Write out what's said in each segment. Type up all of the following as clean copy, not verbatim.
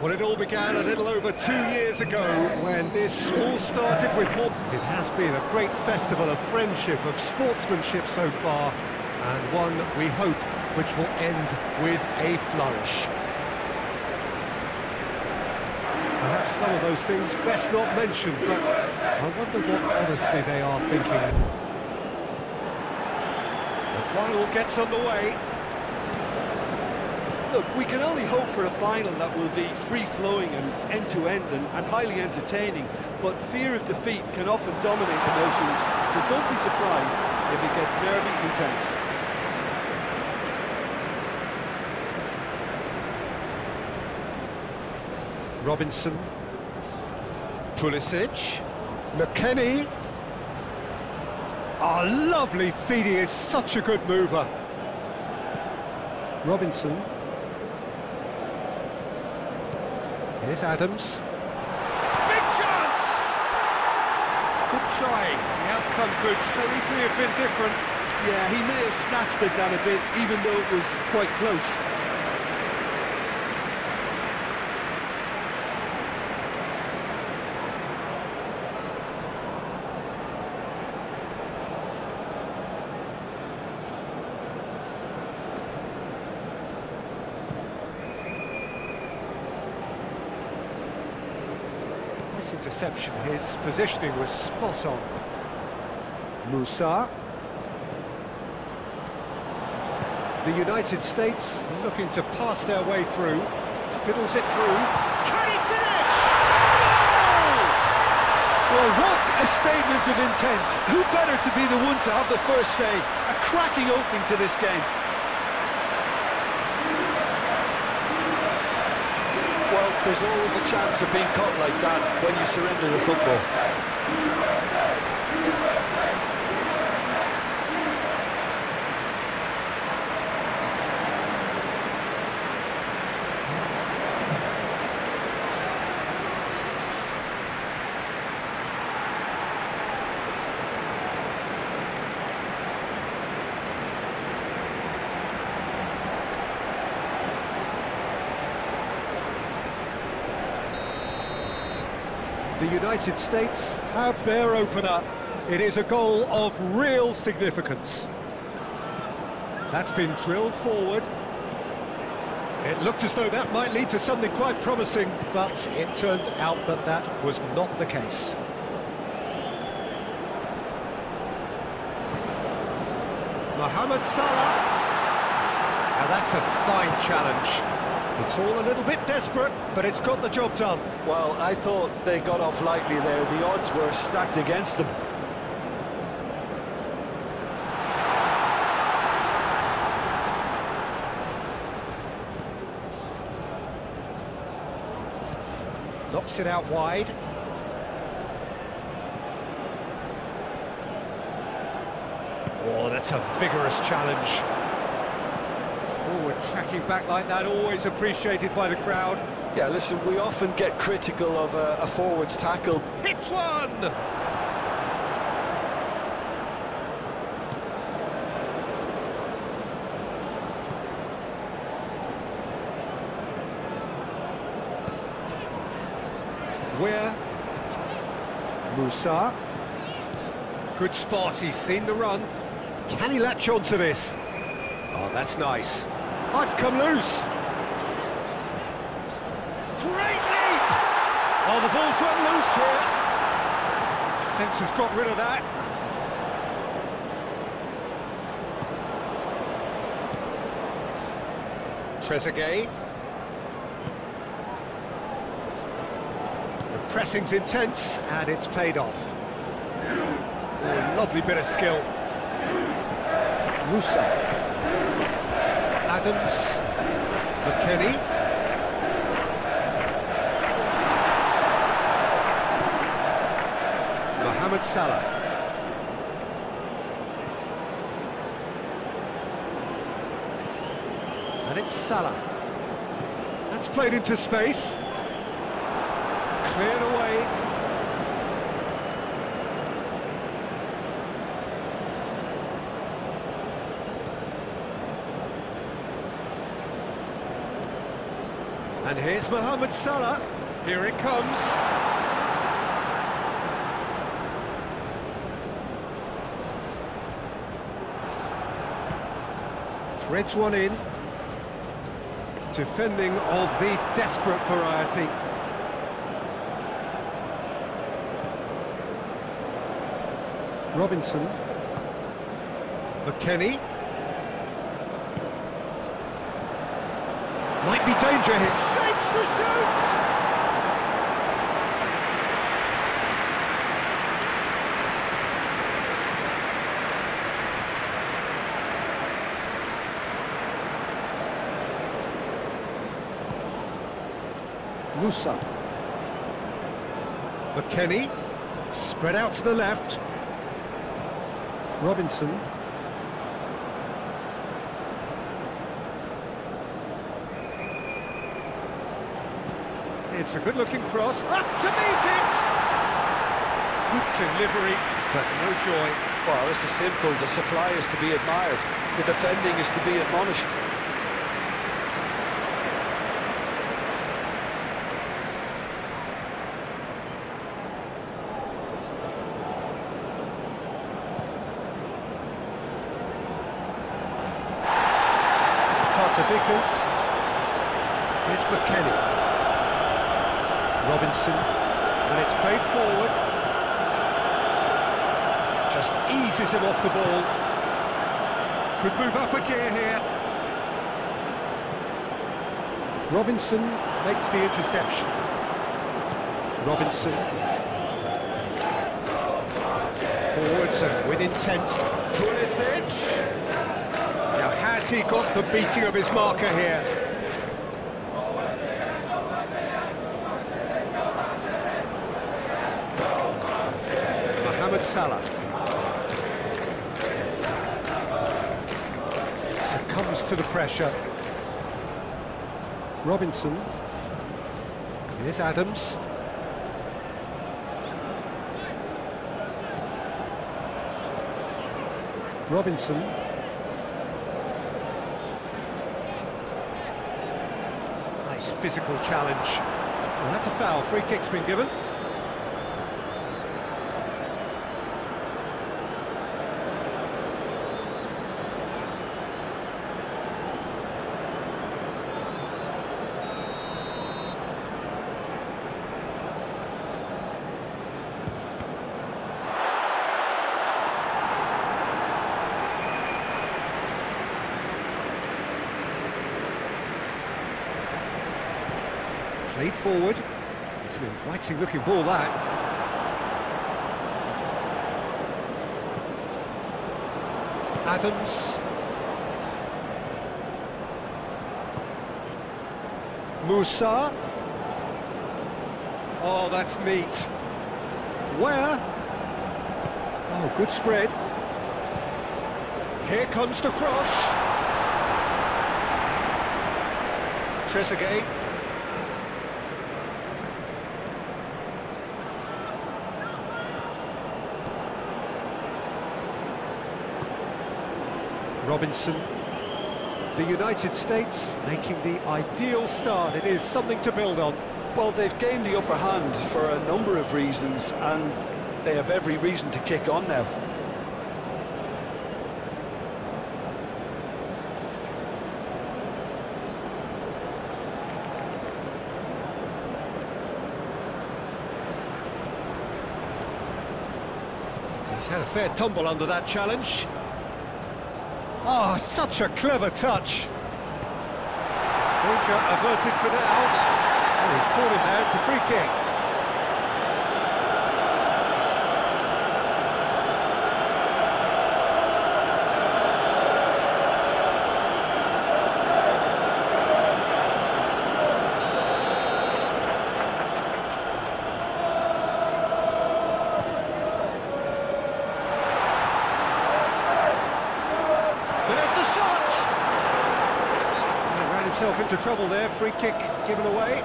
Well, it all began a little over 2 years ago when this all started with more. It has been a great festival of friendship, of sportsmanship so far, and one, we hope, which will end with a flourish. Perhaps some of those things best not mentioned, but I wonder what honestly they are thinking. The final gets underway. Look, we can only hope for a final that will be free-flowing and end-to-end and highly entertaining, but fear of defeat can often dominate emotions, so don't be surprised if it gets nervy intense. Robinson, Pulisic, McKennie. Oh, lovely feed, he is such a good mover. Robinson. Here's Adams. Big chance! Good try. The outcome could so easily have been different. Yeah, he may have snatched it down a bit, even though it was quite close. Interception, his positioning was spot on. Musa. The United States looking to pass their way through, fiddles it through. Can he finish? Goal! Well, what a statement of intent. Who better to be the one to have the first say? A cracking opening to this game. Well, there's always a chance of being caught like that when you surrender the football. The United States have their opener. It is a goal of real significance. That's been drilled forward. It looked as though that might lead to something quite promising, but it turned out that that was not the case. Mohamed Salah. Now that's a fine challenge. It's all a little bit desperate, but it's got the job done. Well, I thought they got off lightly there. The odds were stacked against them. Knocks it out wide. Oh, that's a vigorous challenge. Forward tracking back like that, always appreciated by the crowd. Yeah, listen, we often get critical of a forward's tackle. Hits one! Where? Musa. Good spot, he's seen the run. Can he latch on to this? Oh, that's nice. Oh, it's come loose. Great leap! Oh, the ball's run loose here. Defence has got rid of that. Trezeguet. The pressing's intense, and it's paid off. Oh, lovely bit of skill. Musa. Adams, McKennie. Mohamed Salah. And it's Salah. That's played into space. Cleared away. And here's Mohamed Salah. Here it comes. Threads one in. Defending of the desperate variety. Robinson. McKennie. Might be danger here. Shapes to shoot! Musa. McKennie. Spread out to the left. Robinson. It's a good-looking cross. Up to meet it! Good delivery, but no joy. Well, this is simple. The supply is to be admired. The defending is to be admonished. Vickers. Here's McKennie. Robinson. And it's played forward. Just eases him off the ball. Could move up a gear here. Robinson makes the interception. Robinson. Forwards and with intent. Pulisic. Now, has he got the beating of his marker here? Mohamed Salah. Succumbs to the pressure. Robinson. Here's Adams. Robinson. Nice physical challenge. Well, that's a foul. Free kick's been given. Played forward. It's an inviting looking ball, that. Adams. Musa. Oh, that's neat. Where? Oh, good spread. Here comes the cross. Trezeguet. Robinson. The United States making the ideal start. It is something to build on. Well, they've gained the upper hand for a number of reasons, and they have every reason to kick on now. He's had a fair tumble under that challenge. Oh, such a clever touch. Danger averted for now. Oh, he's caught him there, it's a free kick. Himself into trouble there, free kick given away.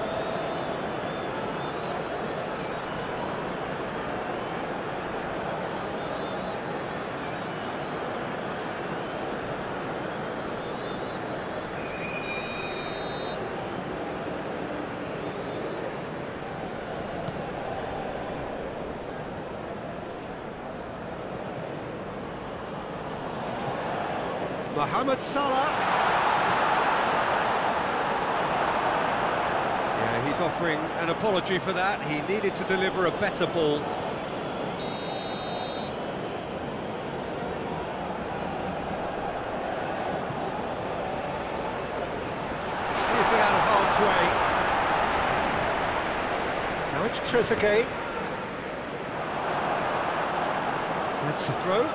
Mohamed Salah. Yeah, he's offering an apology for that. He needed to deliver a better ball. Steers it out of harm's way. Now it's Trezeguet. That's the throw.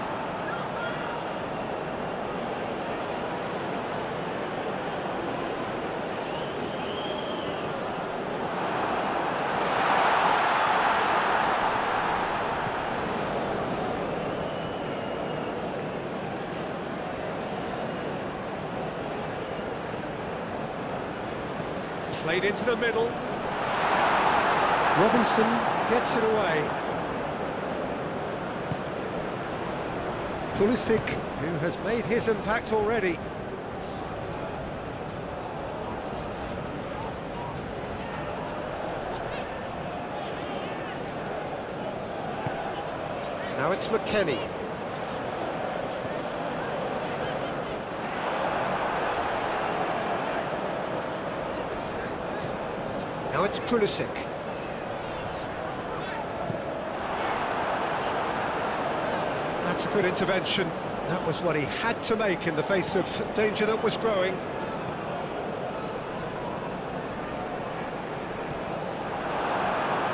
Played into the middle. Robinson gets it away. Pulisic, who has made his impact already. Now it's McKennie. Now it's Pulisic. That's a good intervention. That was what he had to make in the face of danger that was growing.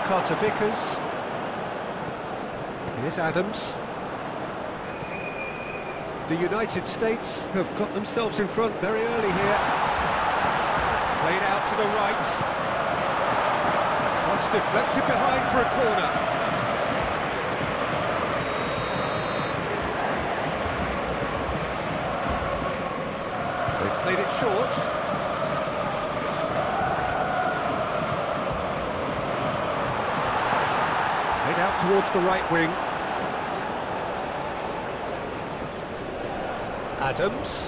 Carter Vickers. Here's Adams. The United States have got themselves in front very early here. Played out to the right. Cross deflected behind for a corner. They've played it short. Played out towards the right wing. Adams.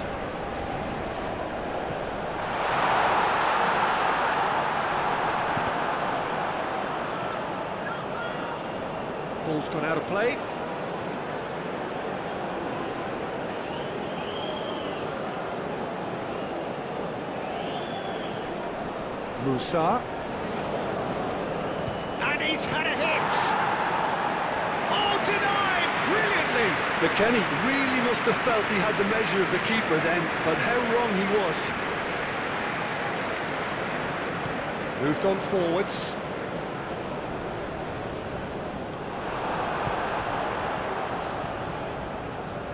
Ball's gone out of play. Musa. And he's had a hit! Oh, denied! Brilliantly! McKennie really must have felt he had the measure of the keeper then, but how wrong he was. Moved on forwards.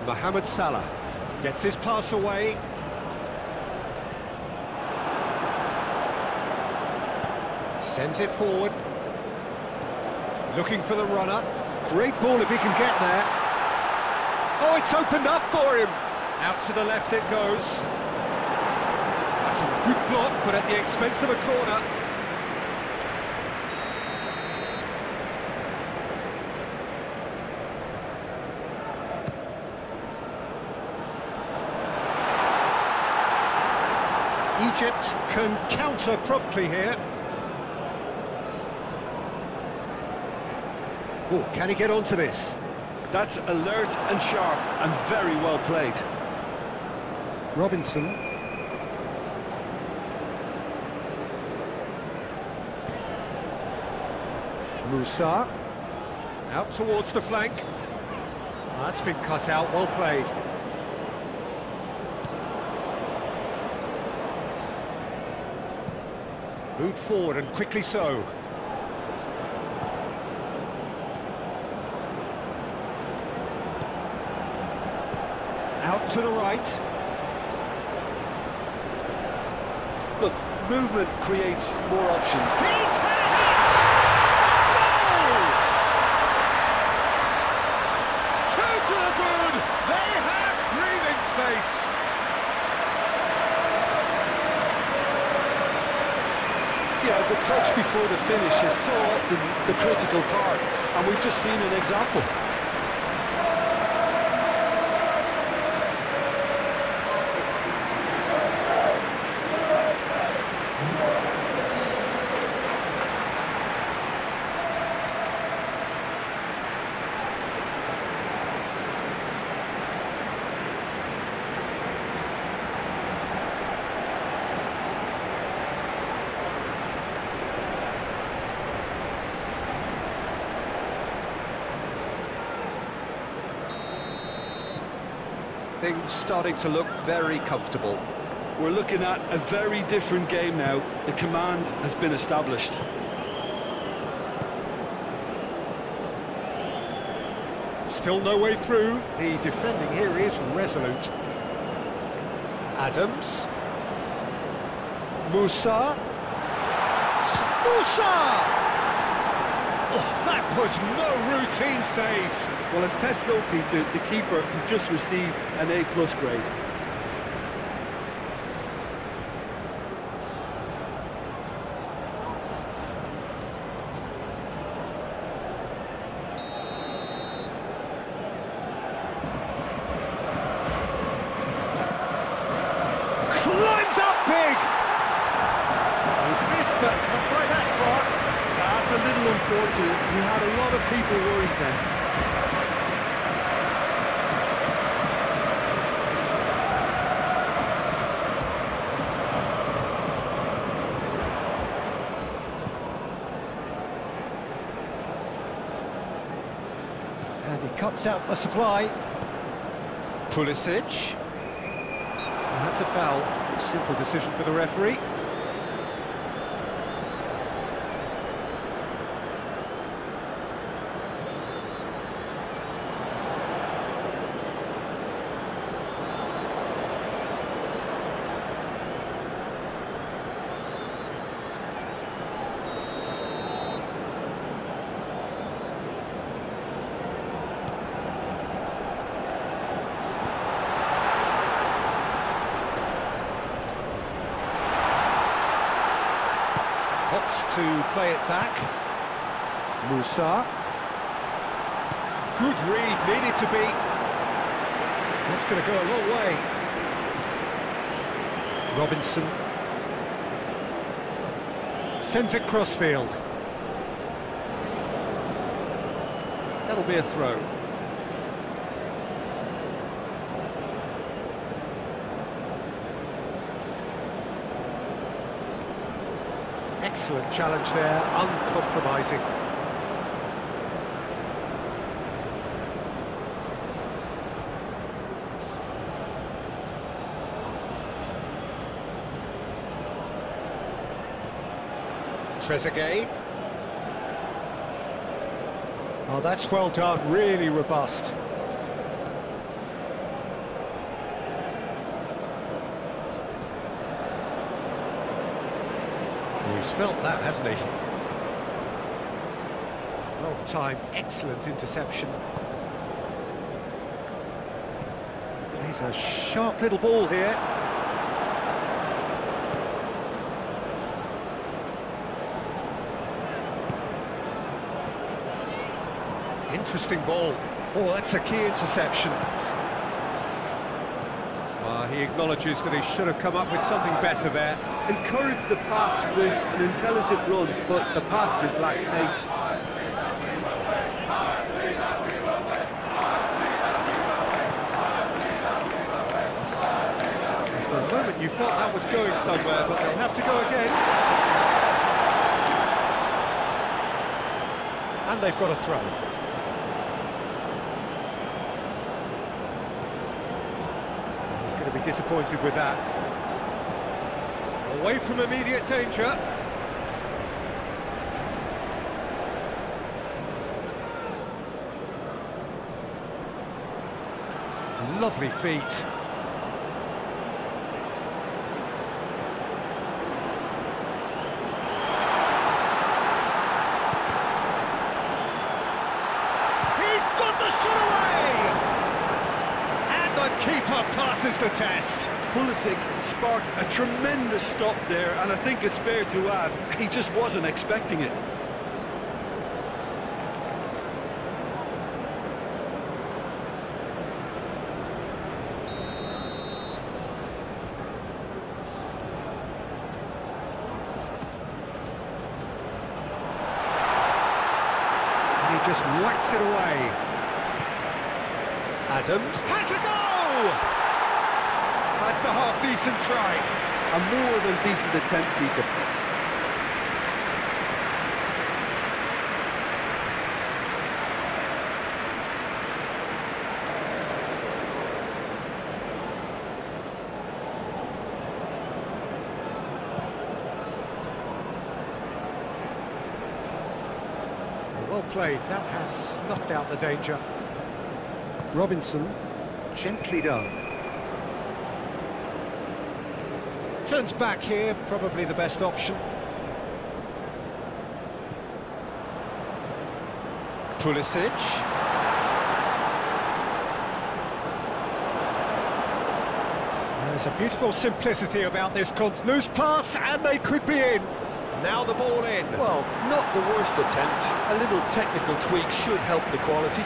Mohamed Salah gets his pass away. Sends it forward. Looking for the runner. Great ball if he can get there. Oh, it's opened up for him. Out to the left it goes. That's a good block, but at the expense of a corner. Egypt can counter promptly here. Oh, can he get onto this? That's alert and sharp and very well played. Robinson. Musa. Out towards the flank. That's been cut out, well played. Moved forward and quickly so. Out to the right. Look, movement creates more options. He's had a hit! Goal! Two to the good! They have breathing space! Yeah, the touch before the finish is so often the critical part, and we've just seen an example. Things starting to look very comfortable. We're looking at a very different game now. The command has been established. Still no way through. The defending here is resolute. Adams. Musa. Musa! Oh, that was no routine save. Well, as test goalkeeper, the keeper has just received an A+ grade. Climbs up big! He's missed, but not by that far. That's a little unfortunate. He had a lot of people worried then. And he cuts out the supply. Pulisic. That's a foul. Simple decision for the referee. Opts to play it back. Musa. Good read, needed to be. That's going to go a long way. Robinson. Sends it crossfield. That'll be a throw. Excellent challenge there, uncompromising. Trezeguet. Oh, that's well done, really robust. He's felt that, hasn't he? Long time, excellent interception. He's a sharp little ball here. Interesting ball. Oh, that's a key interception. He acknowledges that he should have come up with something better there. Encouraged the pass with an intelligent run, but the pass just lacked pace. For a moment you thought that was going somewhere, but they'll have to go again. And they've got a throw. Be disappointed with that. Away from immediate danger. Lovely feet. He's got the shot away! The keeper passes the test. Pulisic sparked a tremendous stop there, and I think it's fair to add, he just wasn't expecting it. And he just whacks it away. Adams has a go! That's a half-decent try. A more than decent attempt, Peter. Well played, that has snuffed out the danger. Robinson, gently done. Turns back here, probably the best option. Pulisic. There's a beautiful simplicity about this loose pass, and they could be in. Now the ball in. Well, not the worst attempt. A little technical tweak should help the quality.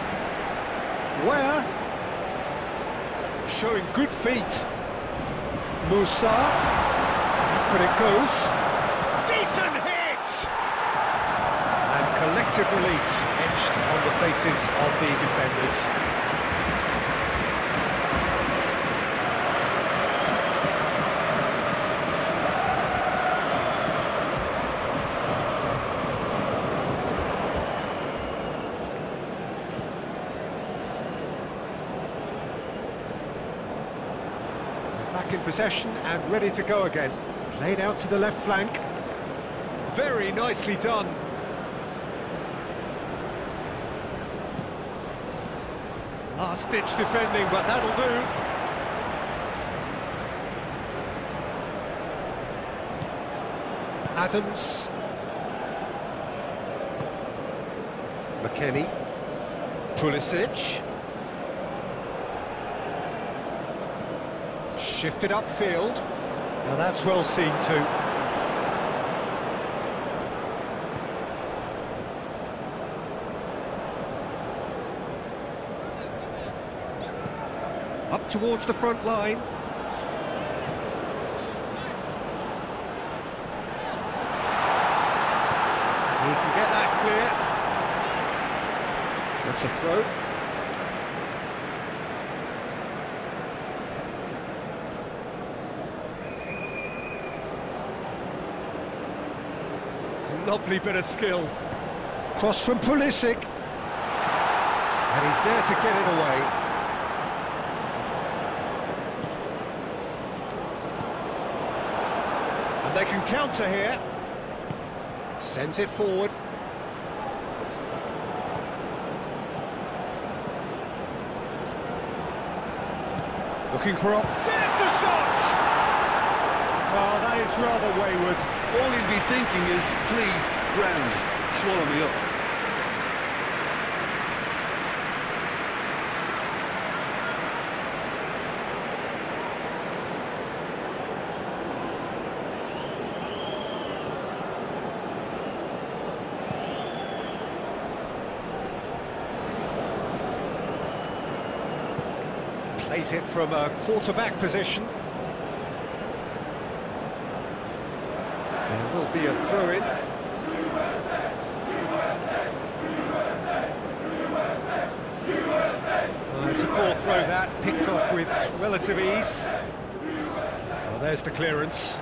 Where? Showing good feet. Musa. But it goes. Decent hit! And collective relief etched on the faces of the defenders. Back in possession and ready to go again. Played out to the left flank. Very nicely done. Last-ditch defending, but that'll do. Adams. McKennie. Pulisic. Shifted upfield. Now that's well seen too. Up towards the front line. He can get that clear. That's a throw. Lovely bit of skill. Cross from Pulisic. And he's there to get it away. And they can counter here. Sends it forward. Looking for there's the shot! Oh, that is rather wayward. All he'd be thinking is, please, ground, swallow me up. Plays it from a quarterback position. There will be a throw-in. It's a poor throw that, picked off with relative ease. Well, there's the clearance.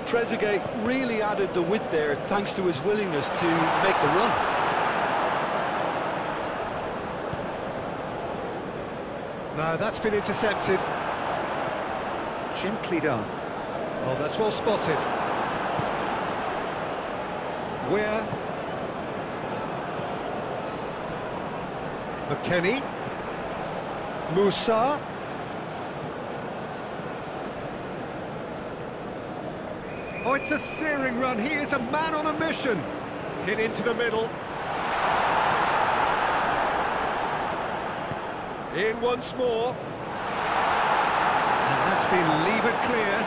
Trezeguet really added the width there thanks to his willingness to make the run. No, that's been intercepted. Gently done. Oh, that's well spotted. Where? McKennie. Musa. Oh, it's a searing run. He is a man on a mission. Hit into the middle. In once more. And that's been levered clear.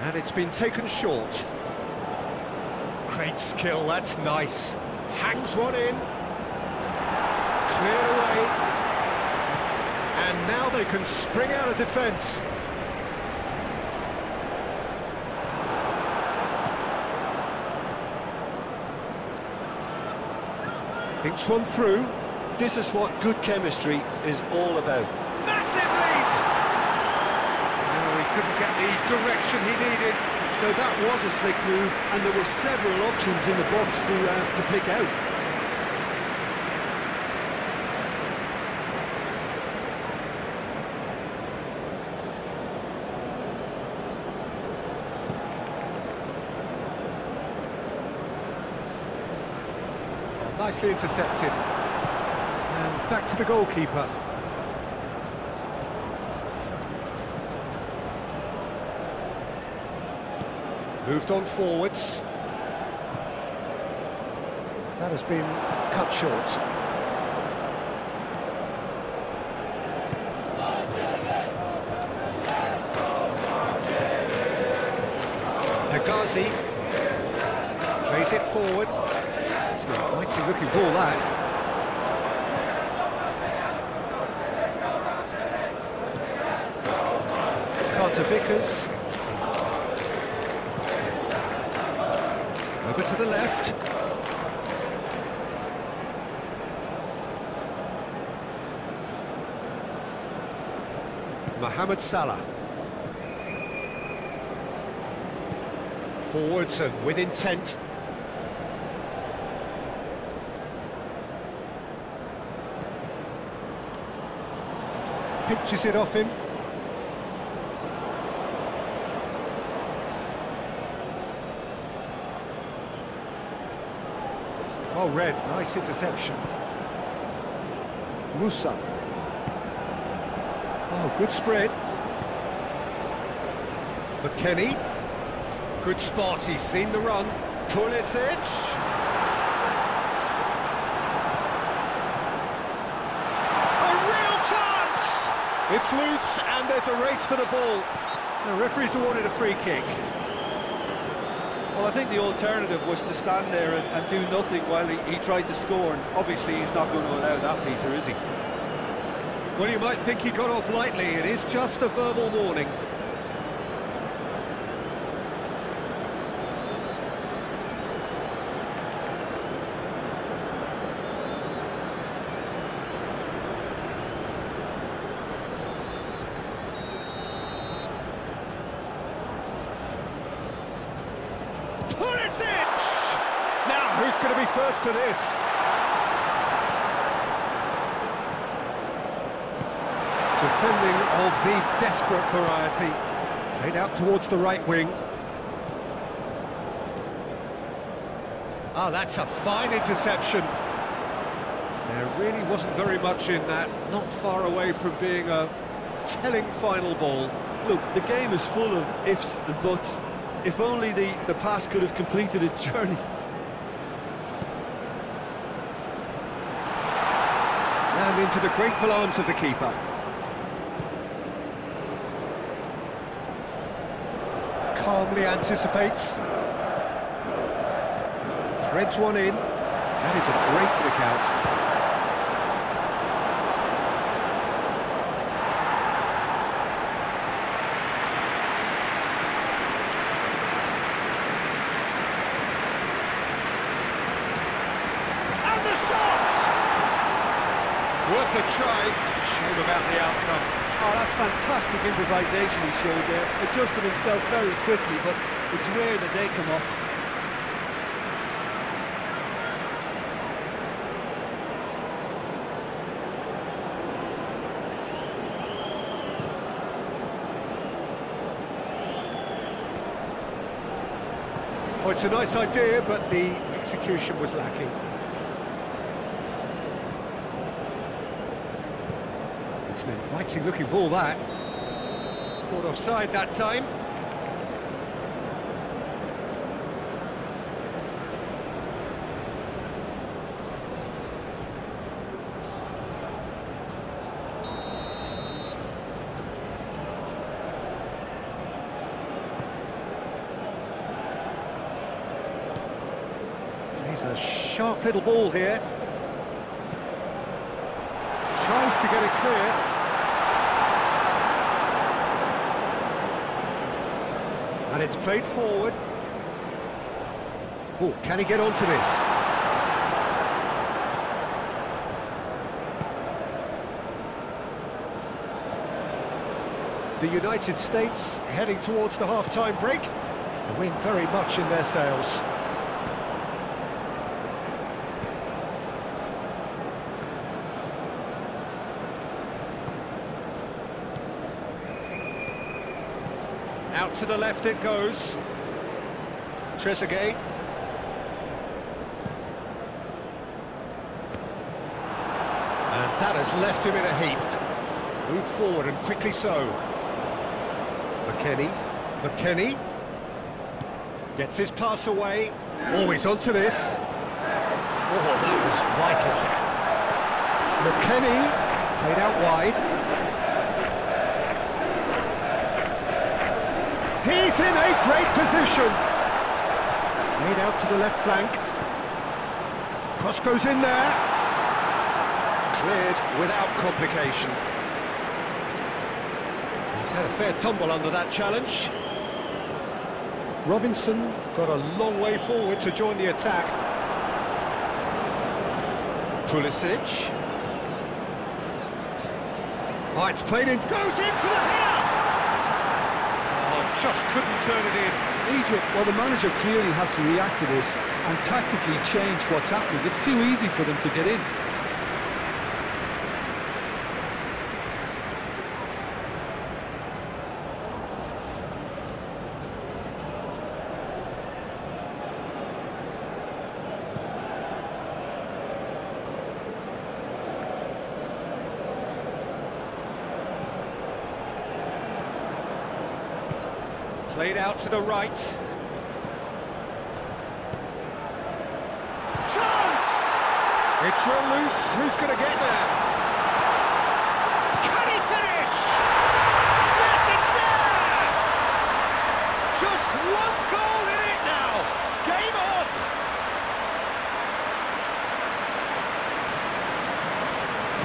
And it's been taken short. Great skill, that's nice. Hangs one in. Cleared away. And now they can spring out of defence. Thinks one through. This is what good chemistry is all about. Massive leap! Oh, he couldn't get the direction he needed. Now that was a slick move, and there were several options in the box to pick out. Nicely intercepted. And back to the goalkeeper. Moved on forwards. That has been cut short. Hegazi plays it forward. It's an inviting looking ball, that. Carter Vickers. Over to the left. Mohamed Salah. Forwards and with intent. Pinches it off him. Well read, nice interception. Musa. Oh, good spread. McKennie. Good spot, he's seen the run. Pulisic. A real chance! It's loose and there's a race for the ball. The referee's awarded a free kick. Well, I think the alternative was to stand there and do nothing while he tried to score, and obviously he's not going to allow that, Peter, is he? Well, you might think he got off lightly. It is just a verbal warning. Pulisic! Now, who's going to be first to this? Defending of the desperate variety. Played out towards the right wing. Oh, that's a fine interception. There really wasn't very much in that. Not far away from being a telling final ball. Look, the game is full of ifs and buts. If only the pass could have completed its journey. And into the grateful arms of the keeper. Calmly anticipates. Threads one in. That is a great pick out. And the shot! Worth a try. Shame about the outcome. Oh, that's fantastic improvisation he showed there. Adjusted himself very quickly, but it's rare that they come off. Oh, it's a nice idea, but the execution was lacking. It's an inviting looking ball, that. Caught offside that time. He's a sharp little ball here. Tries to get it clear. And it's played forward. Oh, can he get onto this? The United States heading towards the half-time break. The wind very much in their sails. Out to the left it goes. Trezeguet. That has left him in a heap. Move forward and quickly so. McKennie gets his pass away. Oh, he's onto this. Oh, that was vital. McKennie played out wide. He's in a great position. Played out to the left flank. Cross goes in there. Cleared without complication. He's had a fair tumble under that challenge. Robinson got a long way forward to join the attack. Pulisic. Oh, it's played in. Goes in for the header! Oh, just couldn't turn it in. Egypt, well, the manager clearly has to react to this and tactically change what's happening. It's too easy for them to get in. Played out to the right. Chance! It's real loose. Who's going to get there? Can he finish? Yes, it's there! Just one goal in it now. Game on!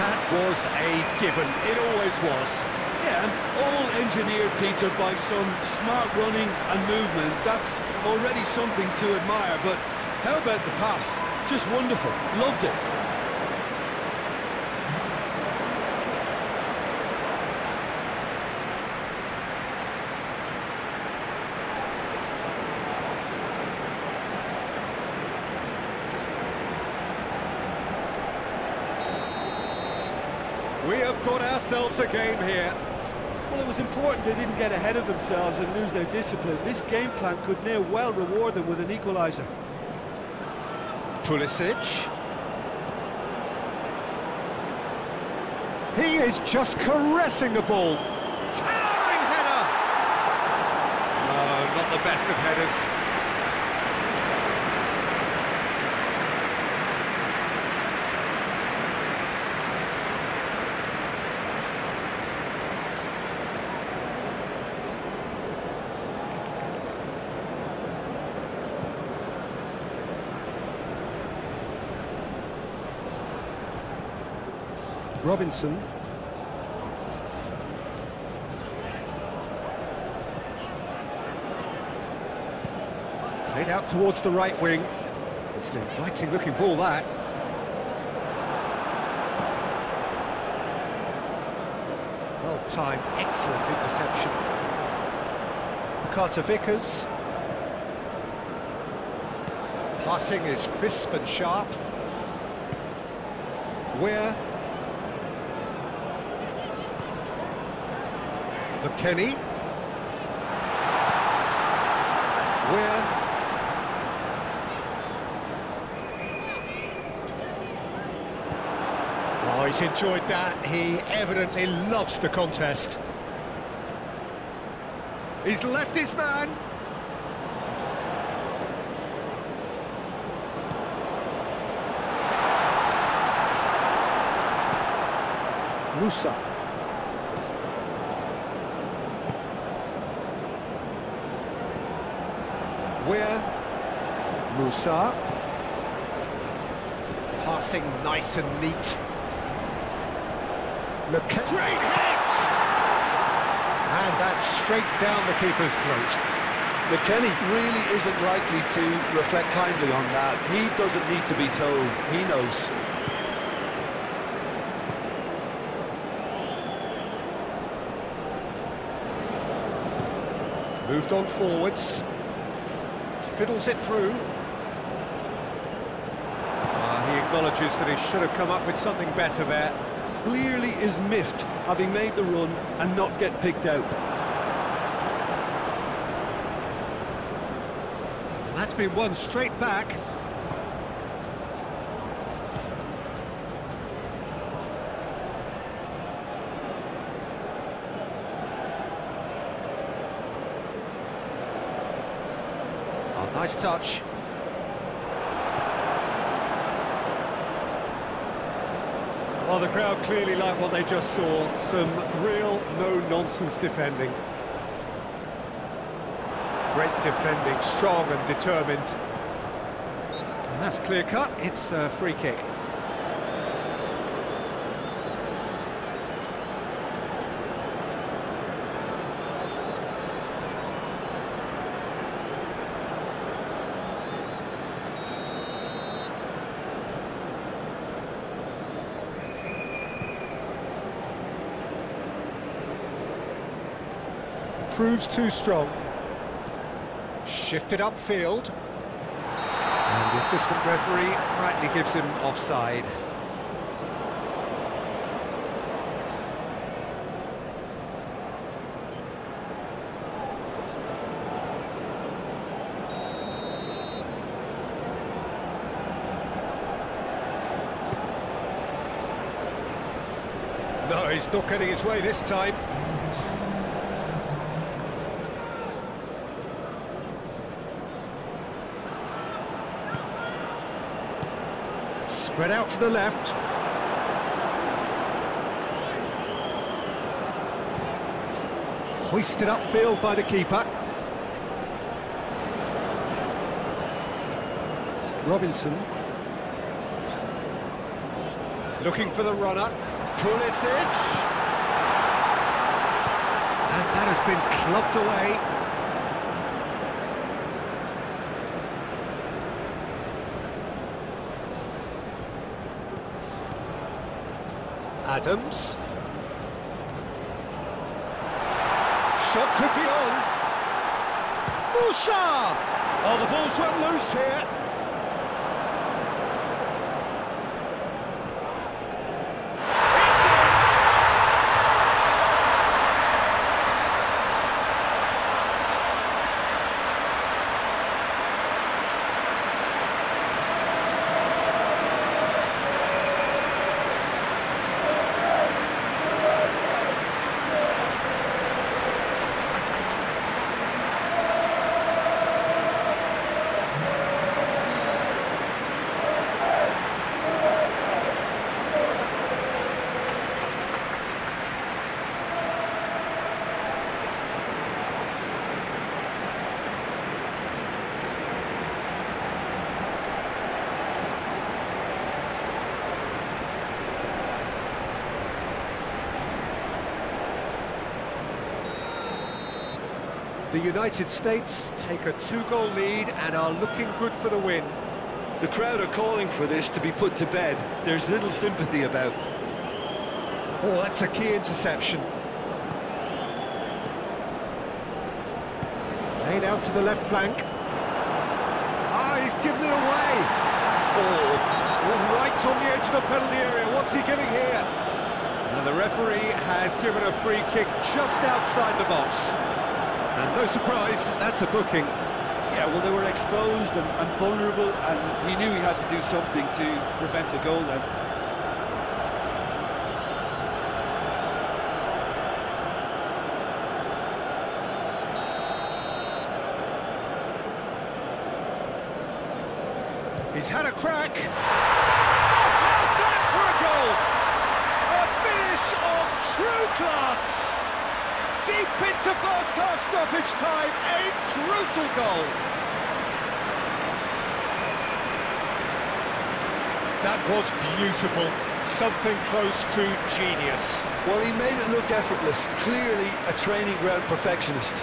That was a given. It always was. Yeah, and all engineered, Peter, by some smart running and movement. That's already something to admire, but how about the pass? Just wonderful. Loved it. We have got ourselves a game here. Well, it was important they didn't get ahead of themselves and lose their discipline. This game plan could now well reward them with an equaliser. Pulisic. He is just caressing the ball. Towering header! No, not the best of headers. Robinson. Played out towards the right wing. It's an inviting looking ball, that. Well timed, excellent interception. Carter Vickers. Passing is crisp and sharp. Weir. McKennie. Weir. Oh, he's enjoyed that. He evidently loves the contest. He's left his man. Musa. Weir. Musa. Passing nice and neat. Great hit! And that's straight down the keeper's throat. McKennie really isn't likely to reflect kindly on that. He doesn't need to be told. He knows. Moved on forwards. Fiddles it through. He acknowledges that he should have come up with something better there. Clearly is miffed, having made the run and not get picked out. And that's been won straight back. Nice touch. Well, the crowd clearly like what they just saw. Some real no-nonsense defending. Great defending, strong and determined. And that's clear-cut. It's a free kick. Proves too strong. Shifted upfield. And the assistant referee rightly gives him offside. No, he's not getting his way this time. Spread out to the left. Hoisted upfield by the keeper. Robinson. Looking for the runner. Pulisic. And that has been clubbed away. Adams. Shot could be on. Musa! Oh, the ball's run loose here. The United States take a 2-goal lead and are looking good for the win. The crowd are calling for this to be put to bed. There's little sympathy about. Oh, that's a key interception. Played out to the left flank. Ah, he's given it away. Oh, right on the edge of the penalty area. What's he giving here? And the referee has given a free kick just outside the box. And no surprise, that's a booking. Yeah, well, they were exposed and vulnerable, and he knew he had to do something to prevent a goal then. He's had a crack. Oh, how's that for a goal? A finish of true class. Deep into first-half stoppage time, a crucial goal. That was beautiful, something close to genius. Well, he made it look effortless, clearly a training ground perfectionist.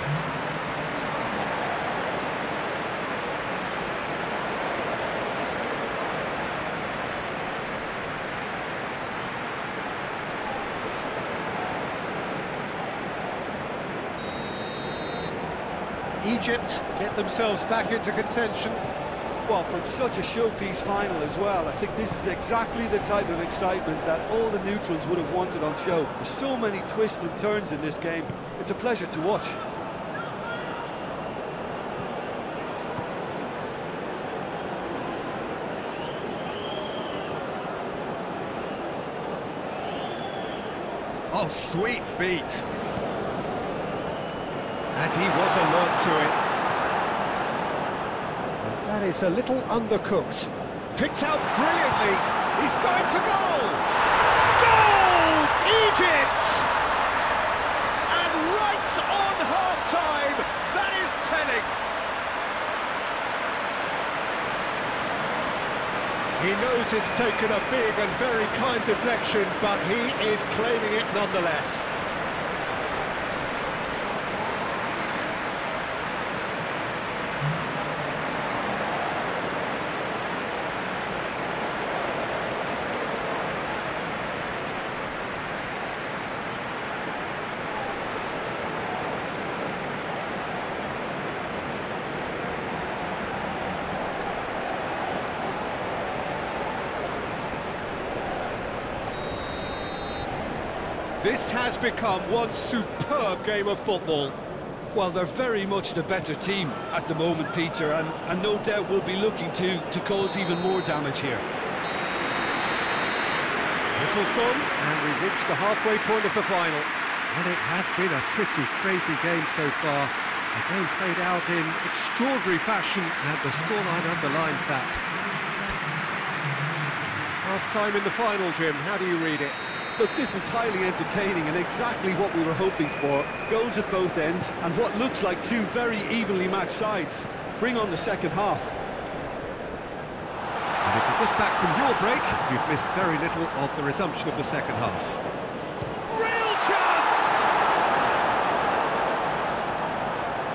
Egypt get themselves back into contention. Well, from such a showpiece final as well, I think this is exactly the type of excitement that all the neutrals would have wanted on show. There's so many twists and turns in this game. It's a pleasure to watch. Oh, sweet feet. And he was alert to it. That is a little undercooked. Picked out brilliantly. He's going for goal! Goal! Egypt! And right on half-time, that is telling. He knows it's taken a big and very kind deflection, but he is claiming it nonetheless. This has become one superb game of football. Well, they're very much the better team at the moment, Peter, and no doubt will be looking to cause even more damage here. Whistle's gone, and we've reached the halfway point of the final. And it has been a pretty crazy game so far. The game played out in extraordinary fashion, and the scoreline underlines that. Half-time in the final, Jim, how do you read it? Look, this is highly entertaining and exactly what we were hoping for. Goals at both ends and what looks like two very evenly matched sides. Bring on the second half. And if you're just back from your break, you've missed very little of the resumption of the second half. Real chance!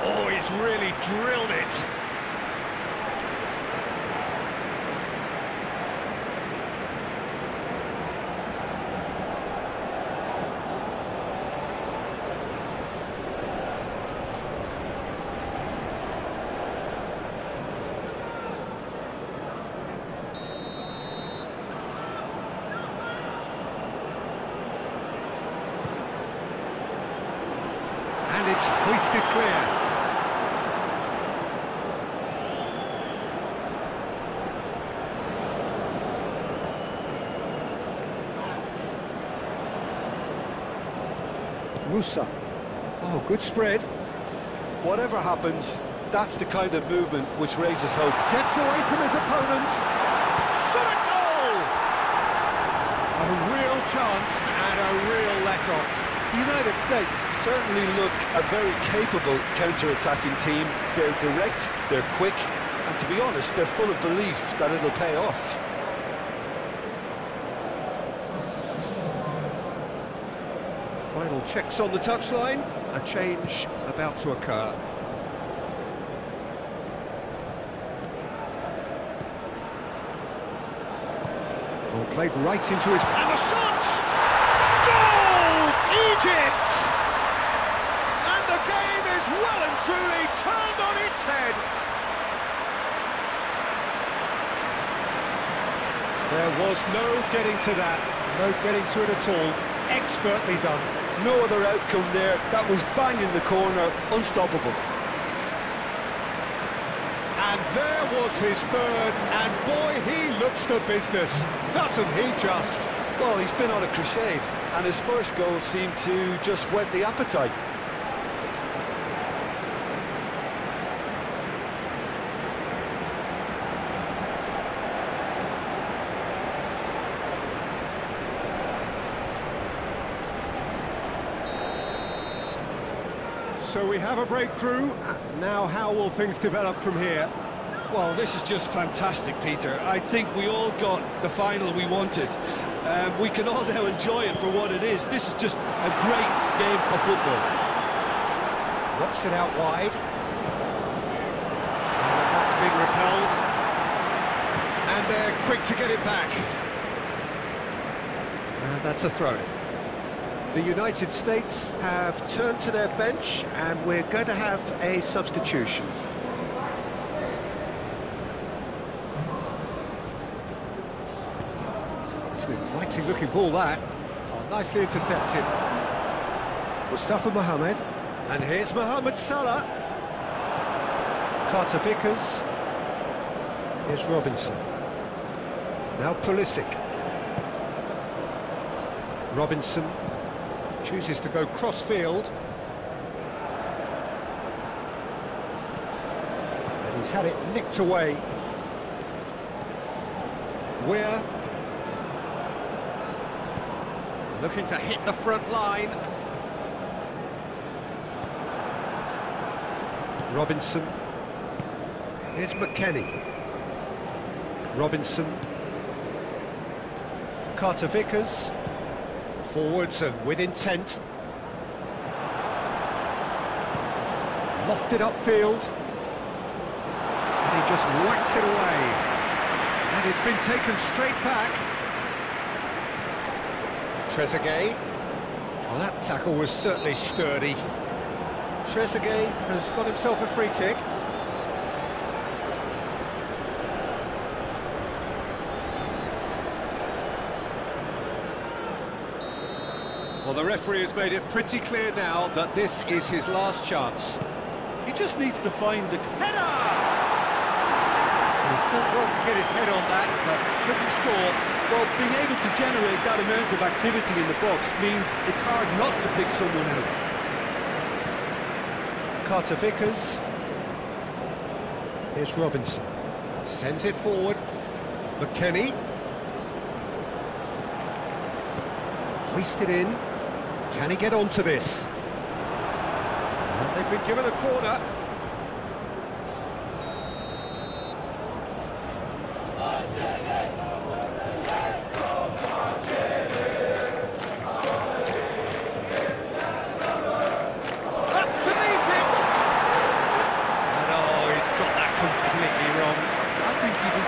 Oh, he's really drilled it. It's hoisted clear. Musa. Oh, good spread. Whatever happens, that's the kind of movement which raises hope. Gets away from his opponents. Shot a goal! A real chance and a real let-off. The United States certainly look a very capable counter-attacking team. They're direct, they're quick, and to be honest, they're full of belief that it'll pay off. Final checks on the touchline. A change about to occur. Ball played right into his... And the shot! Egypt! And the game is well and truly turned on its head. There was no getting to that, no getting to it at all. Expertly done. No other outcome there. That was bang in the corner, unstoppable. And there was his third, and boy, he looks the business, doesn't he just? Well, he's been on a crusade, and his first goal seemed to just whet the appetite. So we have a breakthrough. Now how will things develop from here? Well, this is just fantastic, Peter. I think we all got the final we wanted. We can all now enjoy it for what it is. This is just a great game of football. Knocks it out wide. That's been repelled. And they're quick to get it back. And that's a throw. The United States have turned to their bench, and we're going to have a substitution. It's an exciting looking ball, that. Oh, nicely intercepted. Mustafa Mohamed. And here's Mohamed Salah. Carter Vickers. Here's Robinson. Now Pulisic. Robinson chooses to go cross-field. And he He's had it nicked away. We're looking to hit the front line. Robinson. Here's McKennie. Robinson. Carter Vickers. Forwards and with intent. Lofted upfield. And he just whacks it away. And it's been taken straight back. Trezeguet. Well, that tackle was certainly sturdy. Trezeguet has got himself a free kick. Well, the referee has made it pretty clear now that this is his last chance. He just needs to find the header! He's done well to get his head on that, but couldn't score. Well, being able to generate that amount of activity in the box means it's hard not to pick someone out. Carter Vickers. Here's Robinson. Sends it forward. McKennie. Hoisted in. Can he get onto this? And they've been given a corner.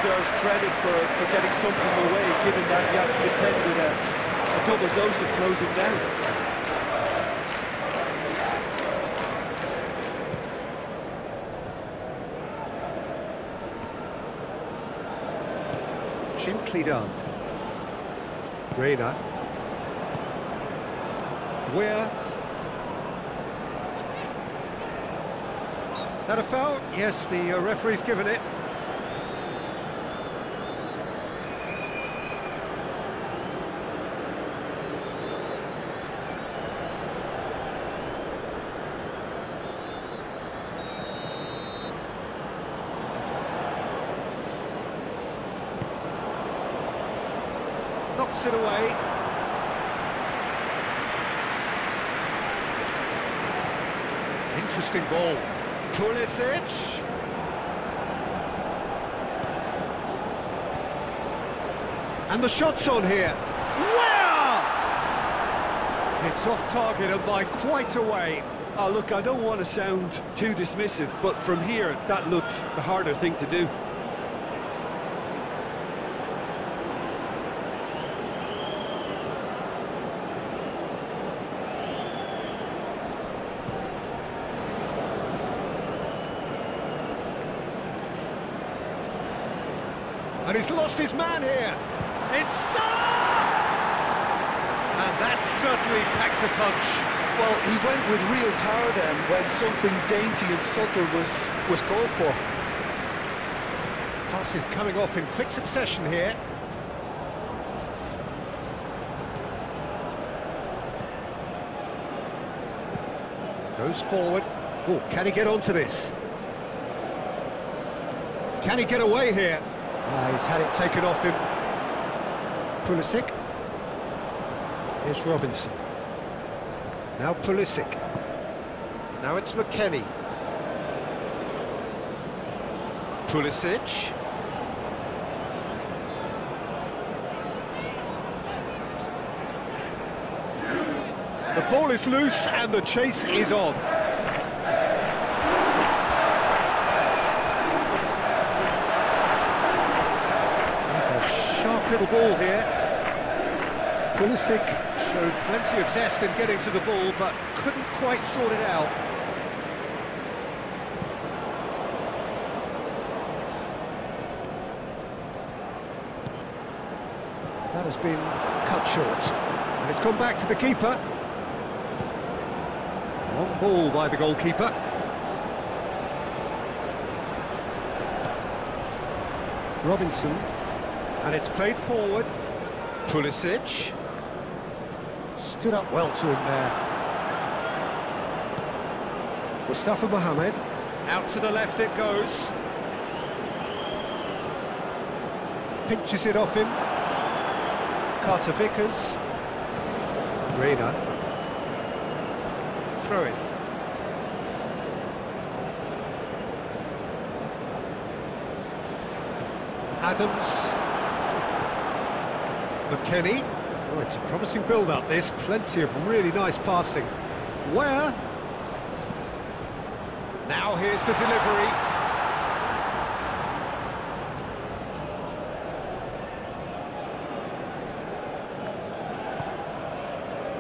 Deserves credit for getting something away, given that he had to contend with a double dose of closing down. Gently done. Reina. Where? That a foul? Yes, the referee's given it. Knocks it away. Interesting ball. Pulisic. And the shot's on here. Wow! It's off target and by quite a way. Oh, look, I don't want to sound too dismissive, but from here, that looked the harder thing to do. And he's lost his man here. It's Salah! And that certainly packed a punch. Well, he went with real power then when something dainty and subtle was called for. Passes coming off in quick succession here. Goes forward. Oh, can he get onto this? Can he get away here? He's had it taken off him. Pulisic. Here's Robinson. Now Pulisic. Now it's McKennie. Pulisic. The ball is loose and the chase is on. Sharp little ball here. Pulisic showed plenty of zest in getting to the ball, but couldn't quite sort it out. That has been cut short. And it's gone back to the keeper. Long ball by the goalkeeper. Robinson. And it's played forward. Pulisic. Stood up well to him there. Mustafa Mohamed. Out to the left it goes. pinches it off him. Carter Vickers. Reina. Throw it. Adams. McKennie. Oh, it's a promising build-up, this. Plenty of really nice passing. Where? Now here's the delivery.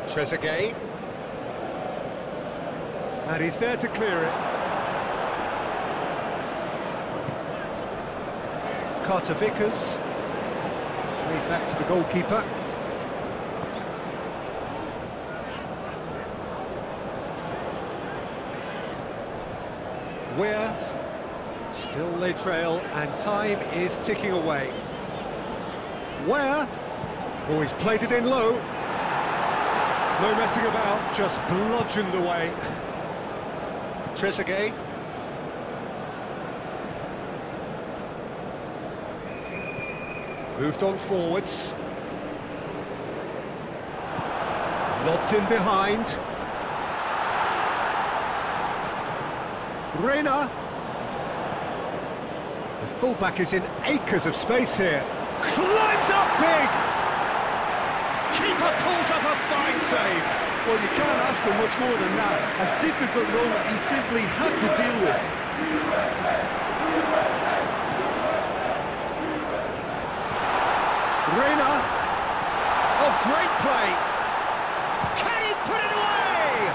Trezeguet. And he's there to clear it. Carter Vickers. Played back to the goalkeeper. Where? Still they trail, and time is ticking away. Where? Oh, he's played it in low. No messing about, just bludgeoned away. Trezeguet. Moved on forwards. Lobbed in behind. Reina. The fullback is in acres of space here. Climbs up big! Keeper pulls up a fine save. Well, you can't ask for much more than that. A difficult moment he simply had to deal with. Reina. Oh, great play. Can he put it away?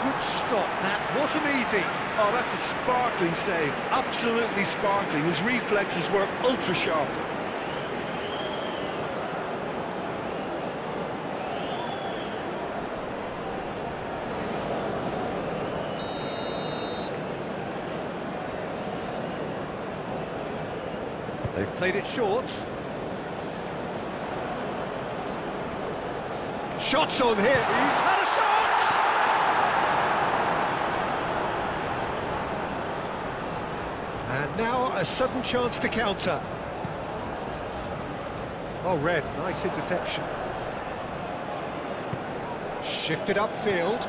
Good stop. That wasn't easy. Oh, that's a sparkling save. Absolutely sparkling. His reflexes were ultra sharp. They've played it short. Shots on here. He's had a shot! And now a sudden chance to counter. Oh, Red, nice interception. Shifted upfield.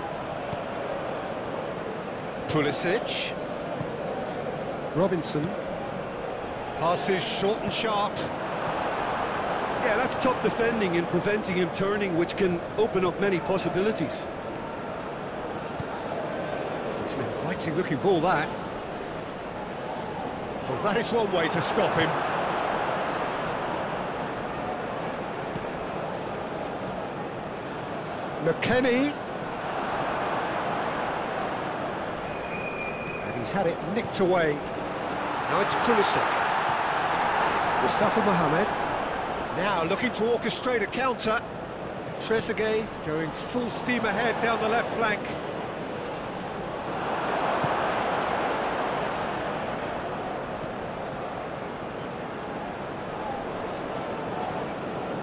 Pulisic. Robinson. Passes short and sharp. Yeah, that's top defending and preventing him turning, which can open up many possibilities. It's an inviting looking ball, that. Well, that is one way to stop him. McKennie. And he's had it nicked away. Now it's Pulisic. Mustafa Mohamed. Now looking to orchestrate a counter. Trezeguet going full steam ahead down the left flank.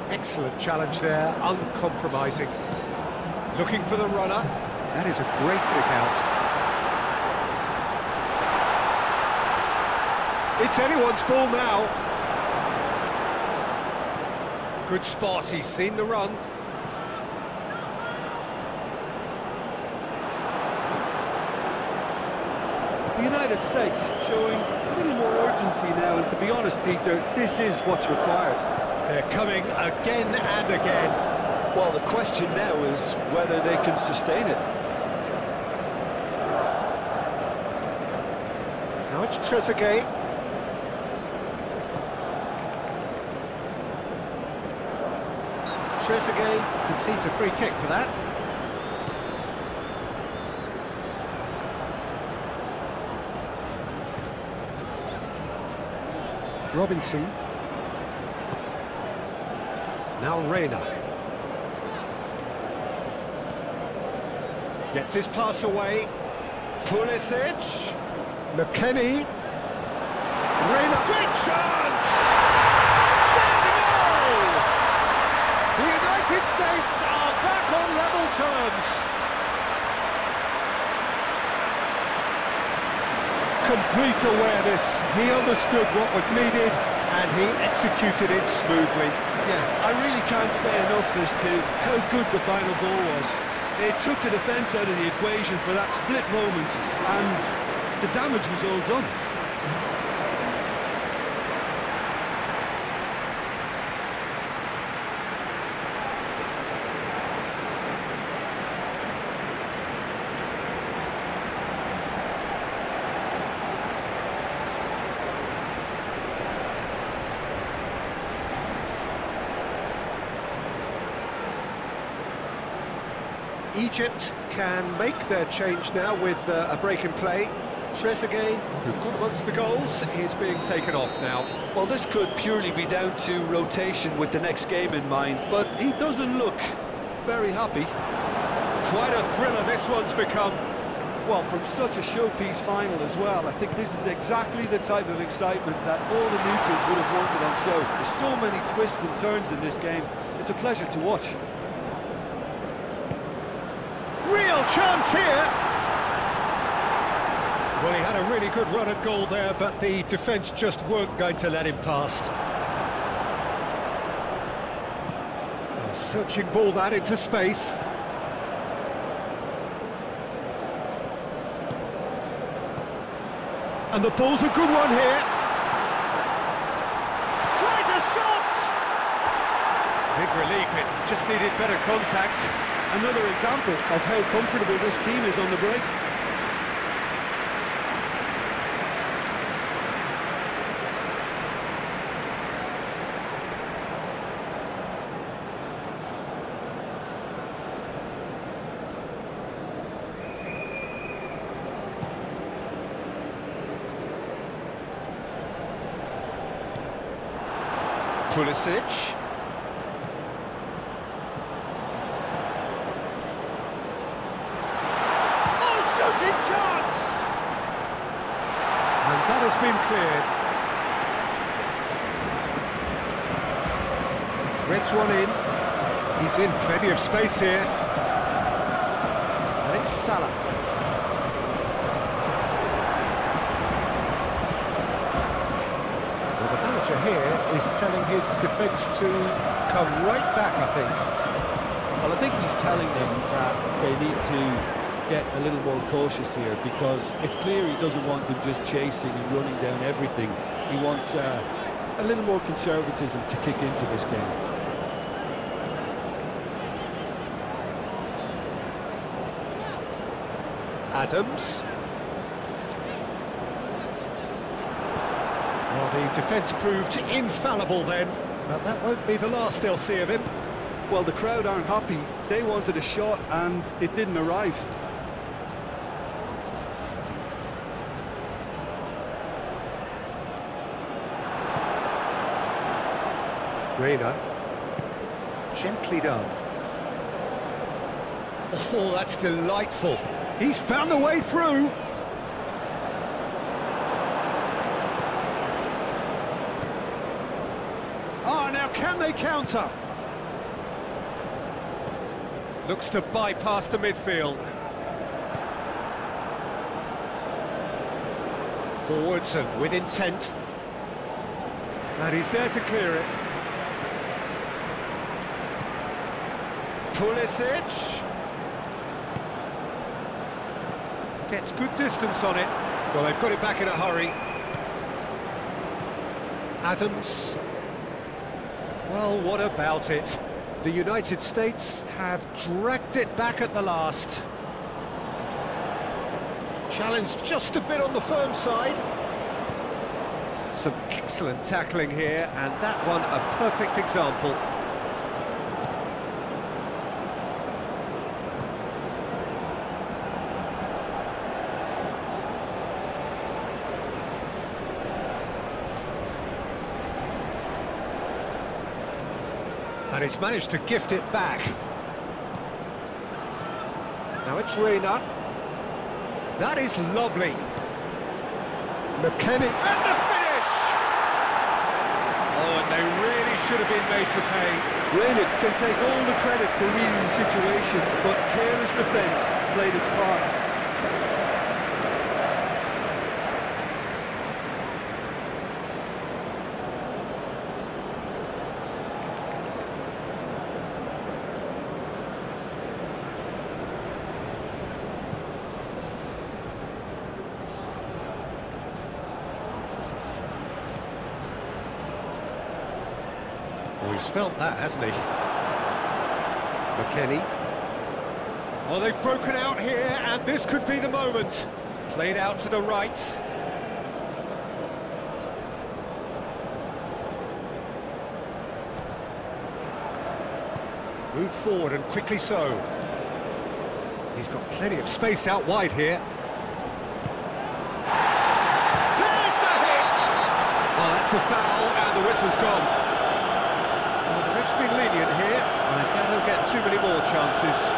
Excellent challenge there, uncompromising. Looking for the runner. That is a great kick out. It's anyone's ball now. Good spot, he's seen the run. The United States showing a little more urgency now, and to be honest, Peter, this is what's required. They're coming again and again. Well, the question now is whether they can sustain it. Now it's Trezeguet. Trezeguet concedes a free kick for that. Robinson. Now Reina. Gets his pass away. Pulisic. McKennie. Reina. Great chance! There's a goal! The United States are back on level terms. Complete awareness. He understood what was needed and he executed it smoothly. Yeah, I really can't say enough as to how good the final ball was. It took the defence out of the equation for that split moment, and the damage was all done. Egypt can make their change now with a break in play. Trezeguet, who got amongst the goals, is being taken off now. Well, this could purely be down to rotation with the next game in mind, but he doesn't look very happy. Quite a thriller this one's become. Well, from such a showpiece final as well, I think this is exactly the type of excitement that all the neutrals would have wanted on show. There's so many twists and turns in this game. It's a pleasure to watch. Real chance here! Well, he had a really good run at goal there, but the defence just weren't going to let him past. A searching ball that into space. And the ball's a good one here. Tries a shot! Big relief, it just needed better contact. Another example of how comfortable this team is on the break. Pulisic. Shooting chance! And that has been cleared. Threads one in. He's in plenty of space here. And it's Salah. Well, the manager here is telling his defence to come right back, I think. Well, I think he's telling them that they need to get a little more cautious here, because it's clear he doesn't want them just chasing and running down everything. He wants a little more conservatism to kick into this game. Adams. Well, the defence proved infallible then, but that won't be the last they'll see of him. Well, the crowd aren't happy. They wanted a shot and it didn't arrive. Reina, gently done. Oh, that's delightful. He's found a way through. Ah, now can they counter? Looks to bypass the midfield. Forwards and with intent. And he's there to clear it. Pulisic gets good distance on it. Well, they've got it back in a hurry. Adams. Well, what about it? The United States have dragged it back at the last. Challenged just a bit on the firm side. Some excellent tackling here, and that one a perfect example. And he's managed to gift it back. Now it's Reina. That is lovely. McKennie, and the finish! Oh, and they really should have been made to pay. Reina can take all the credit for reading the situation, but careless defence played its part. Oh, he's felt that, hasn't he? McKennie. Well, they've broken out here, and this could be the moment. Played out to the right. Moved forward, and quickly so. He's got plenty of space out wide here. There's the hit! Well, that's a foul, and the whistle's gone. Well, the ref's been lenient here. I doubt he'll get too many more chances.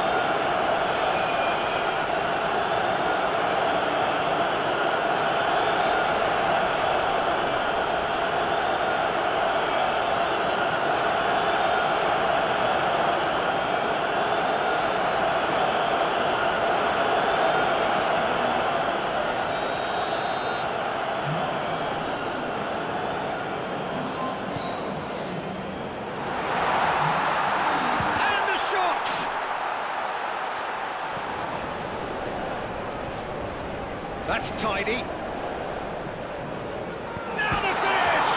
That's tidy. Now the finish!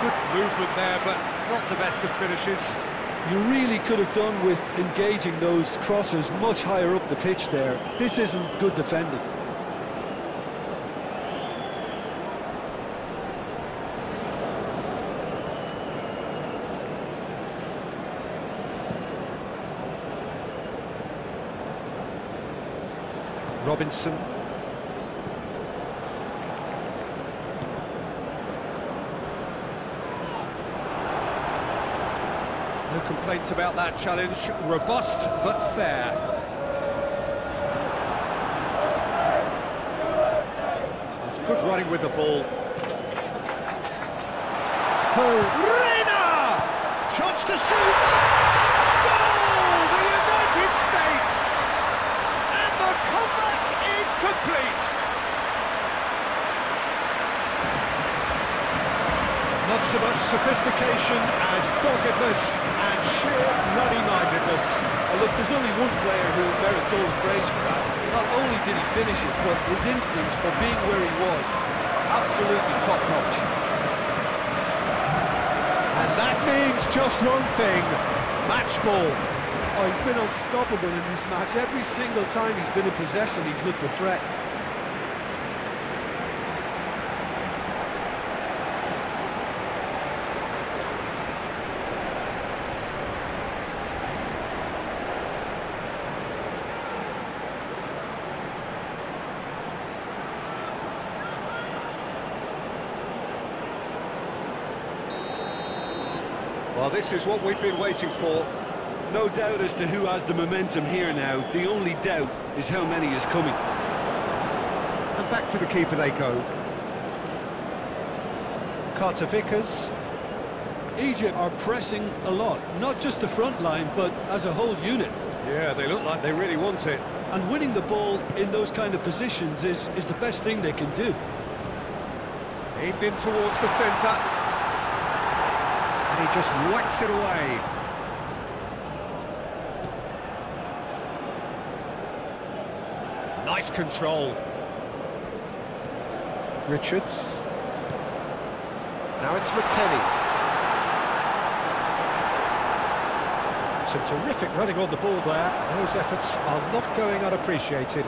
Good movement there, but not the best of finishes. You really could have done with engaging those crossers much higher up the pitch there. This isn't good defending. Robinson. No complaints about that challenge. Robust but fair. It's good running with the ball. Reina! Chance to shoot! Goal! The United States! And the comeback is complete! Not so much sophistication as doggedness and sheer bloody-mindedness. Oh, look, there's only one player who merits all the praise for that. Not only did he finish it, but his instincts for being where he was, absolutely top-notch. And that means just one thing, match ball. Oh, he's been unstoppable in this match. Every single time he's been in possession, he's looked a threat. Well, this is what we've been waiting for. No doubt as to who has the momentum here now. The only doubt is how many is coming. And back to the keeper they go. Carter Vickers. Egypt are pressing a lot, not just the front line, but as a whole unit. Yeah, they look like they really want it. And winning the ball in those kind of positions is the best thing they can do. Aimed in towards the centre. And he just whacks it away. Nice control. Richards. Now it's McKennie. Some terrific running on the ball there. Those efforts are not going unappreciated.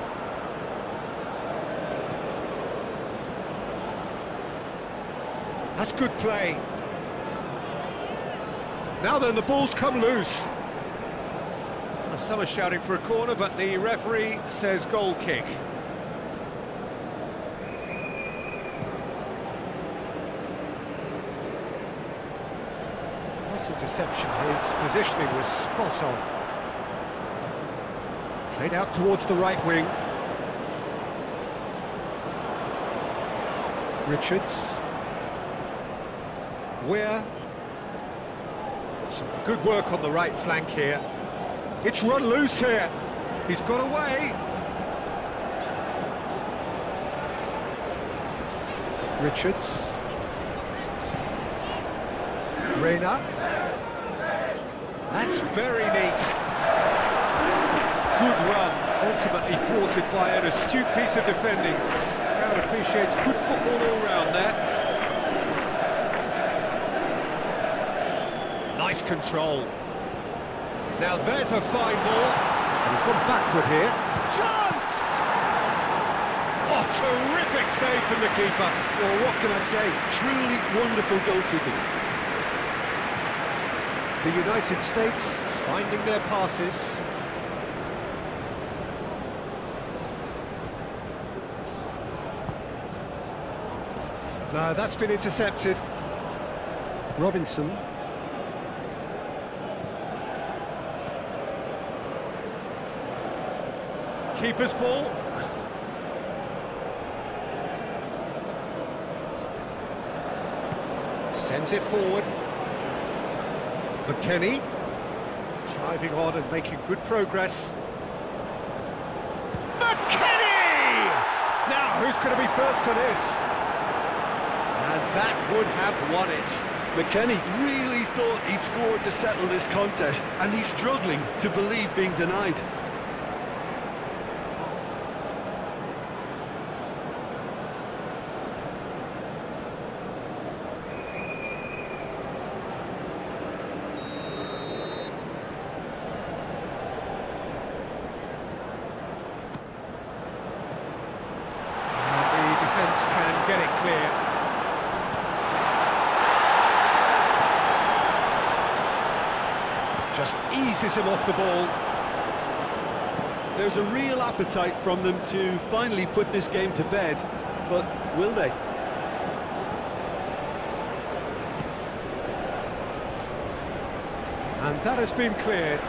That's good play. Now then, the ball's come loose. Well, some are shouting for a corner, but the referee says goal kick. Nice interception. His positioning was spot on. Played out towards the right wing. Richards. Weir. Some good work on the right flank here. It's run loose here. He's got away. Richards. Reina. That's very neat. Good run, ultimately thwarted by an astute piece of defending. Crowd appreciates good football all round there. Nice control. Now there's a fine ball. And he's gone backward here. Chance! Oh, terrific save from the keeper. Well, what can I say? Truly wonderful goalkeeping. The United States finding their passes. No, that's been intercepted. Robinson. Keeper's ball. Sends it forward. McKennie. Driving on and making good progress. McKennie! Now, who's going to be first to this? And that would have won it. McKennie really thought he'd scored to settle this contest, and he's struggling to believe being denied. And the defence can get it clear. Just eases him off the ball. There's a real appetite from them to finally put this game to bed, but will they? And that has been cleared.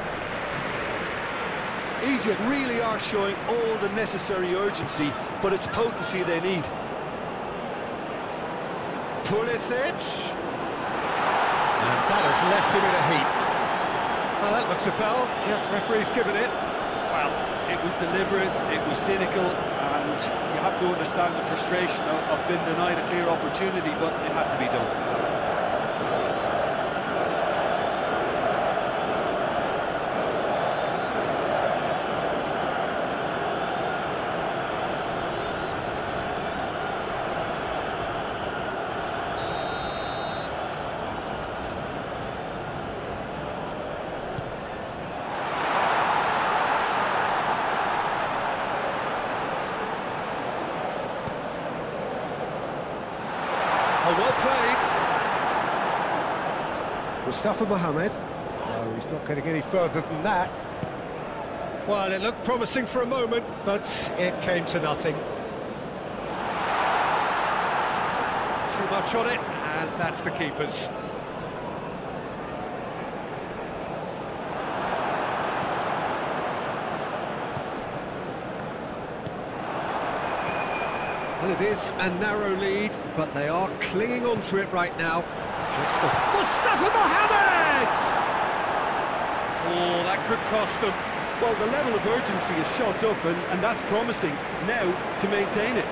Egypt really are showing all the necessary urgency, but it's potency they need. Pulisic. And that has left him in a heap. Well, that looks a foul. Yeah, referee's given it. Well, it was deliberate, it was cynical, and you have to understand the frustration of being denied a clear opportunity, but it had to be done. Well played. Mustafa Mohamed. No, he's not getting any further than that. Well, it looked promising for a moment, but it came to nothing. Too much on it, and that's the keeper's. Well, it is a narrow lead, but they are clinging on to it right now. Just a... Mustafa Mohamed! Oh, that could cost them. Well, the level of urgency is shot up, and that's promising. Now, to maintain it.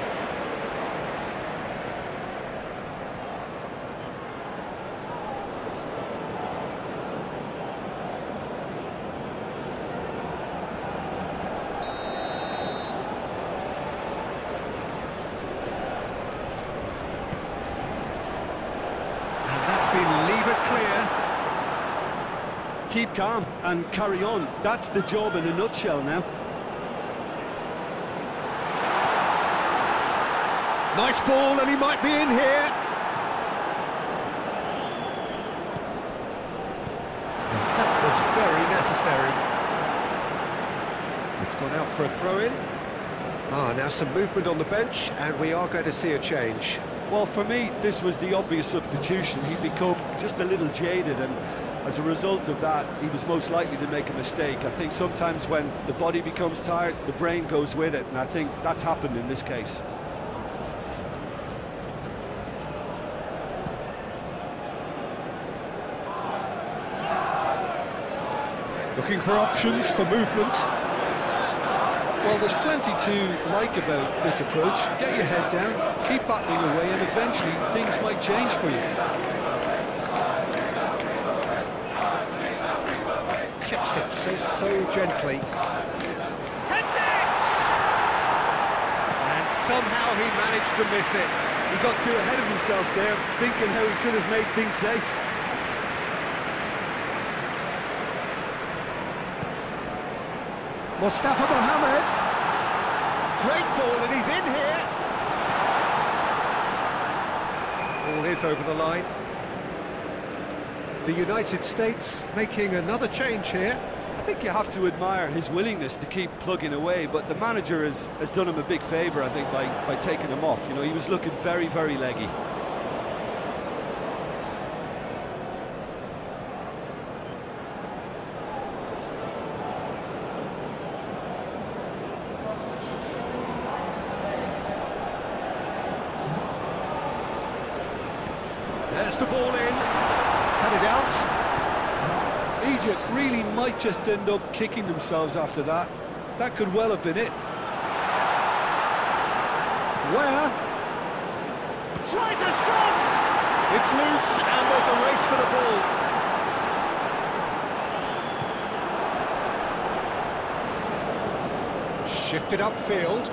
Leave it clear. Keep calm and carry on. That's the job in a nutshell now. Nice ball, and he might be in here. That was very necessary. It's gone out for a throw-in. Now some movement on the bench, and we are going to see a change. Well, for me, this was the obvious substitution. He'd become just a little jaded, and as a result of that, he was most likely to make a mistake. I think sometimes when the body becomes tired, the brain goes with it, and I think that's happened in this case. Looking for options for movement. Well, there's plenty to like about this approach. Get your head down, keep battling away, and eventually things might change for you. Clips it so gently. Heads it! And somehow he managed to miss it. He got too ahead of himself there, thinking how he could have made things safe. Mustafa Mohamed. Great ball, and he's in here. Ball is over the line. The United States making another change here. I think you have to admire his willingness to keep plugging away, but the manager has done him a big favour, I think, by taking him off. You know, he was looking very, very leggy. There's the ball in. Cut it out. Egypt really might just end up kicking themselves after that. That could well have been it. Where? Tries a shot! It's loose, and there's a race for the ball. Shifted upfield.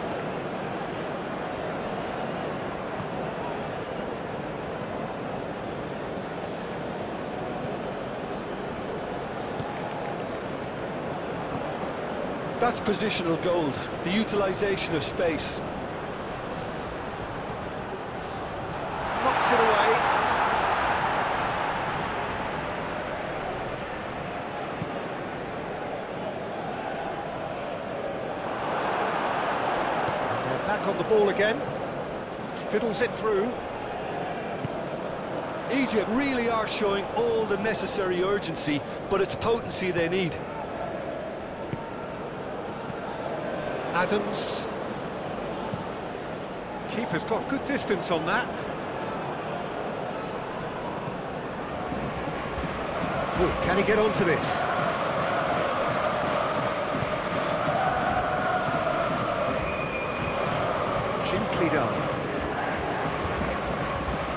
That's positional gold, the utilisation of space. Knocks it away. They're back on the ball again. Fiddles it through. Egypt really are showing all the necessary urgency, but it's potency they need. Adams. Keeper's got good distance on that. Oh, can he get onto this? Gently done.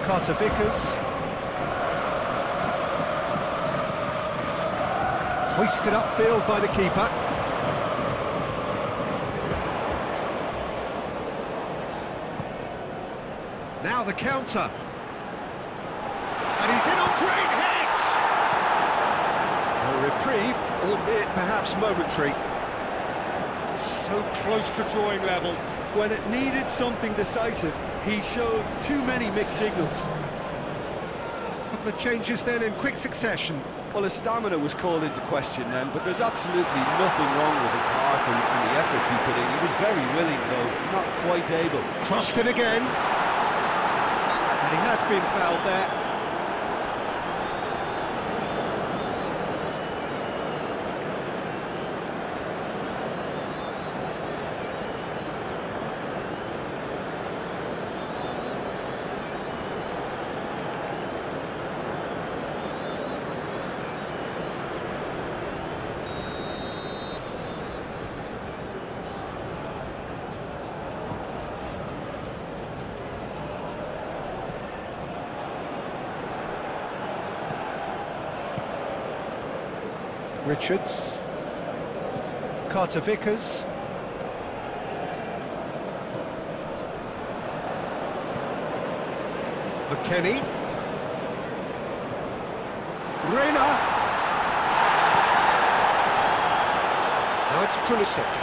Carter Vickers. Hoisted upfield by the keeper. Now the counter. And he's in on great hit! A reprieve, albeit perhaps momentary. So close to drawing level. When it needed something decisive, he showed too many mixed signals. A couple of changes then in quick succession. Well, his stamina was called into question then, but there's absolutely nothing wrong with his heart and the efforts he put in. He was very willing, though, not quite able. Crossed it again. And he has been fouled there. Richards, Carter Vickers, McKennie, Reina, now it's Pulisic,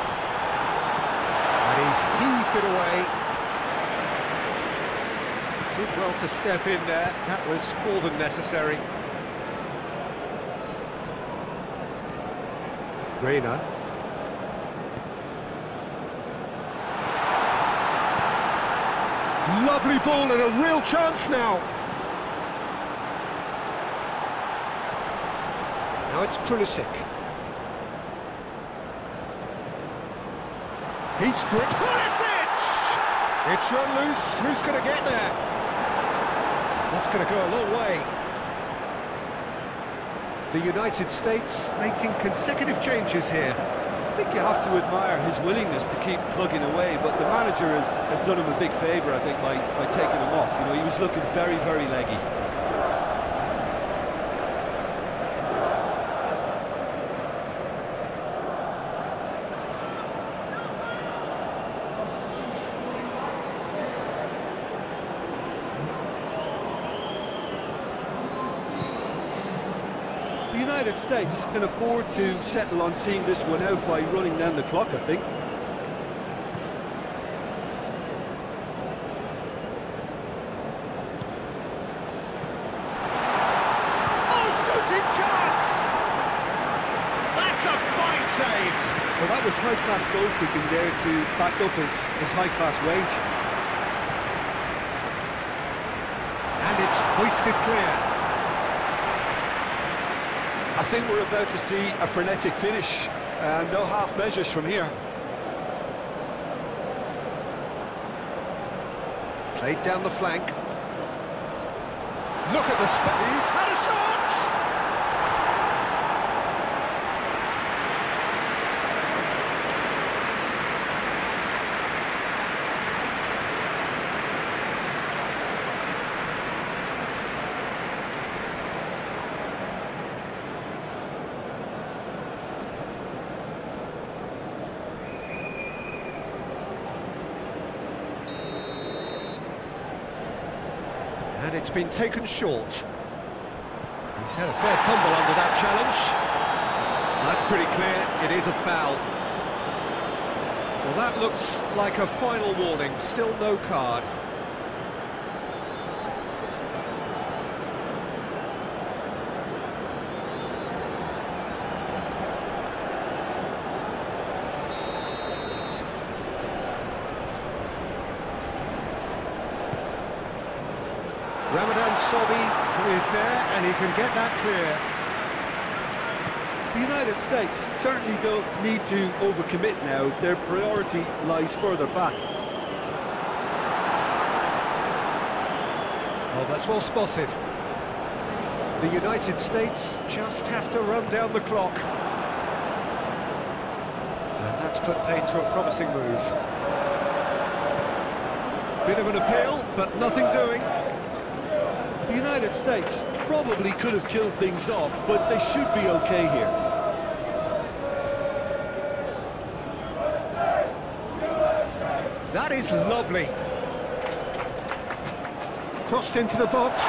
and he's heaved it away. Did well to step in there, that was more than necessary. Reina. Lovely ball and a real chance now. Now it's Pulisic. He's free. Pulisic! It's run loose. Who's going to get there? That's going to go a long way. The United States making consecutive changes here. I think you have to admire his willingness to keep plugging away, but the manager has done him a big favour, I think, by taking him off. You know, he was looking very, very leggy. The United States can afford to settle on seeing this one out by running down the clock, I think. Well, that was high-class goal-kicking there to back up his high-class wage. And it's hoisted clear. I think we're about to see a frenetic finish. No half measures from here. Played down the flank. Look at the speed. He's had a shot! And it's been taken short. He's had a fair tumble under that challenge. That's pretty clear, it is a foul. Well, that looks like a final warning, still no card. Sobi is there, and he can get that clear. The United States certainly don't need to overcommit now. Their priority lies further back. Oh, that's well spotted. The United States just have to run down the clock. And that's put paid to a promising move. Bit of an appeal, but nothing doing. The United States probably could have killed things off, but they should be okay here. That is lovely. Crossed into the box.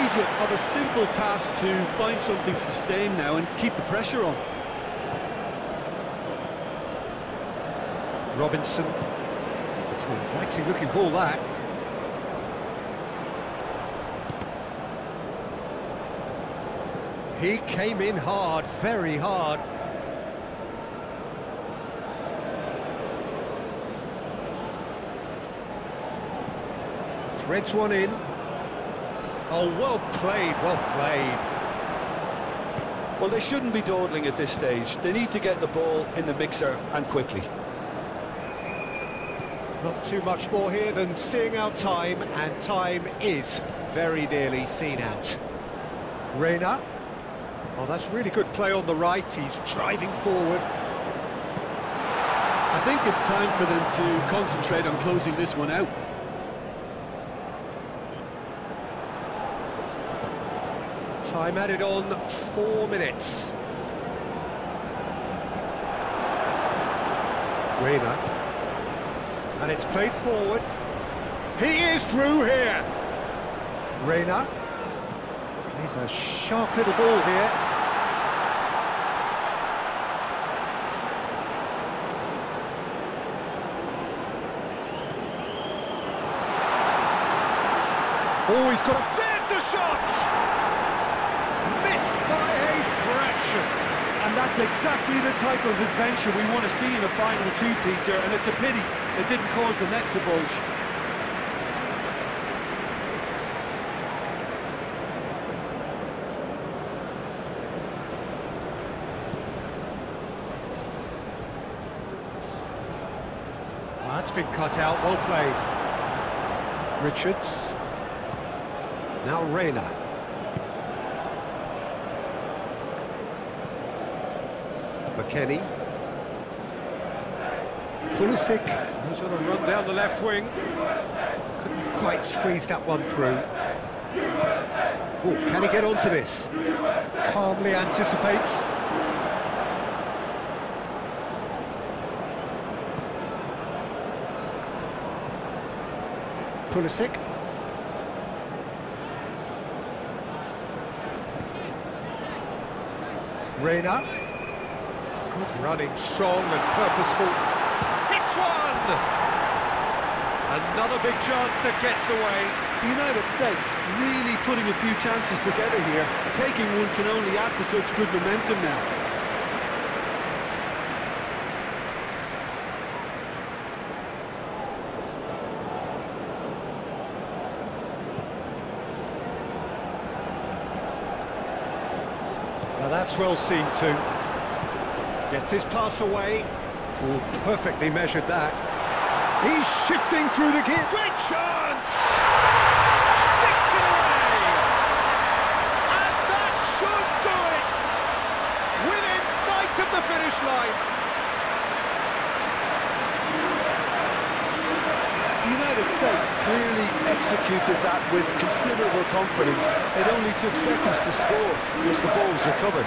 Egypt have a simple task to find something sustained now and keep the pressure on. Robinson. It's an inviting looking ball, that. He came in hard, very hard. Threads one in. Oh, well played, well played. Well, they shouldn't be dawdling at this stage. They need to get the ball in the mixer, and quickly. Not too much more here than seeing out time, and time is very nearly seen out. Reina. Oh, that's really good play on the right. He's driving forward. I think it's time for them to concentrate on closing this one out. Time added on 4 minutes. Reina. And it's played forward. He is through here. Reina. He's a sharp little ball here. Oh, he's got a... There's the shot! Missed by a fraction. And that's exactly the type of adventure we want to see in a final two, Peter, and it's a pity it didn't cause the net to bulge. That's been cut out, well played. Richards. Now Reina. McKennie. Pulisic, who's on a run down the left wing. Couldn't quite squeeze that one through. Oh, can he get onto this? Calmly anticipates. Pulisic. Reina. Good running, strong and purposeful. Hits one! Another big chance that gets away. The United States really putting a few chances together here. Taking one can only add to such good momentum now. Now that's well seen too. Gets his pass away. Oh, perfectly measured that. He's shifting through the gear. Great chance! Sticks it away! And that should do it! Within sight of the finish line. The United States clearly executed that with considerable confidence. It only took seconds to score once the ball was recovered.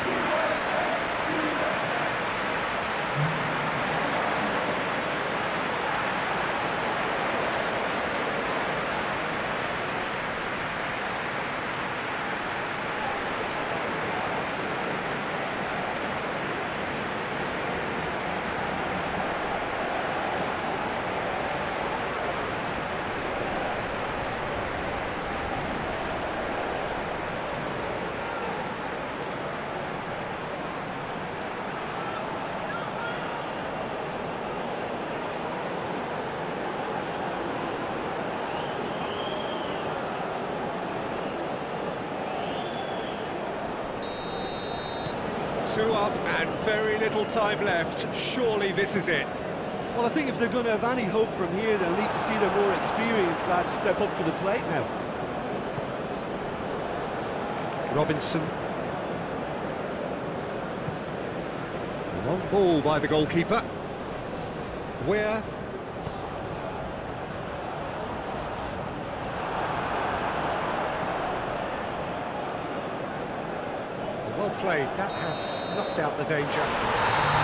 Two up and very little time left. Surely this is it. Well, I think if they're going to have any hope from here, they'll need to see their more experienced lads step up to the plate now. Robinson. Long ball by the goalkeeper. Where? Well played, that has snuffed out the danger.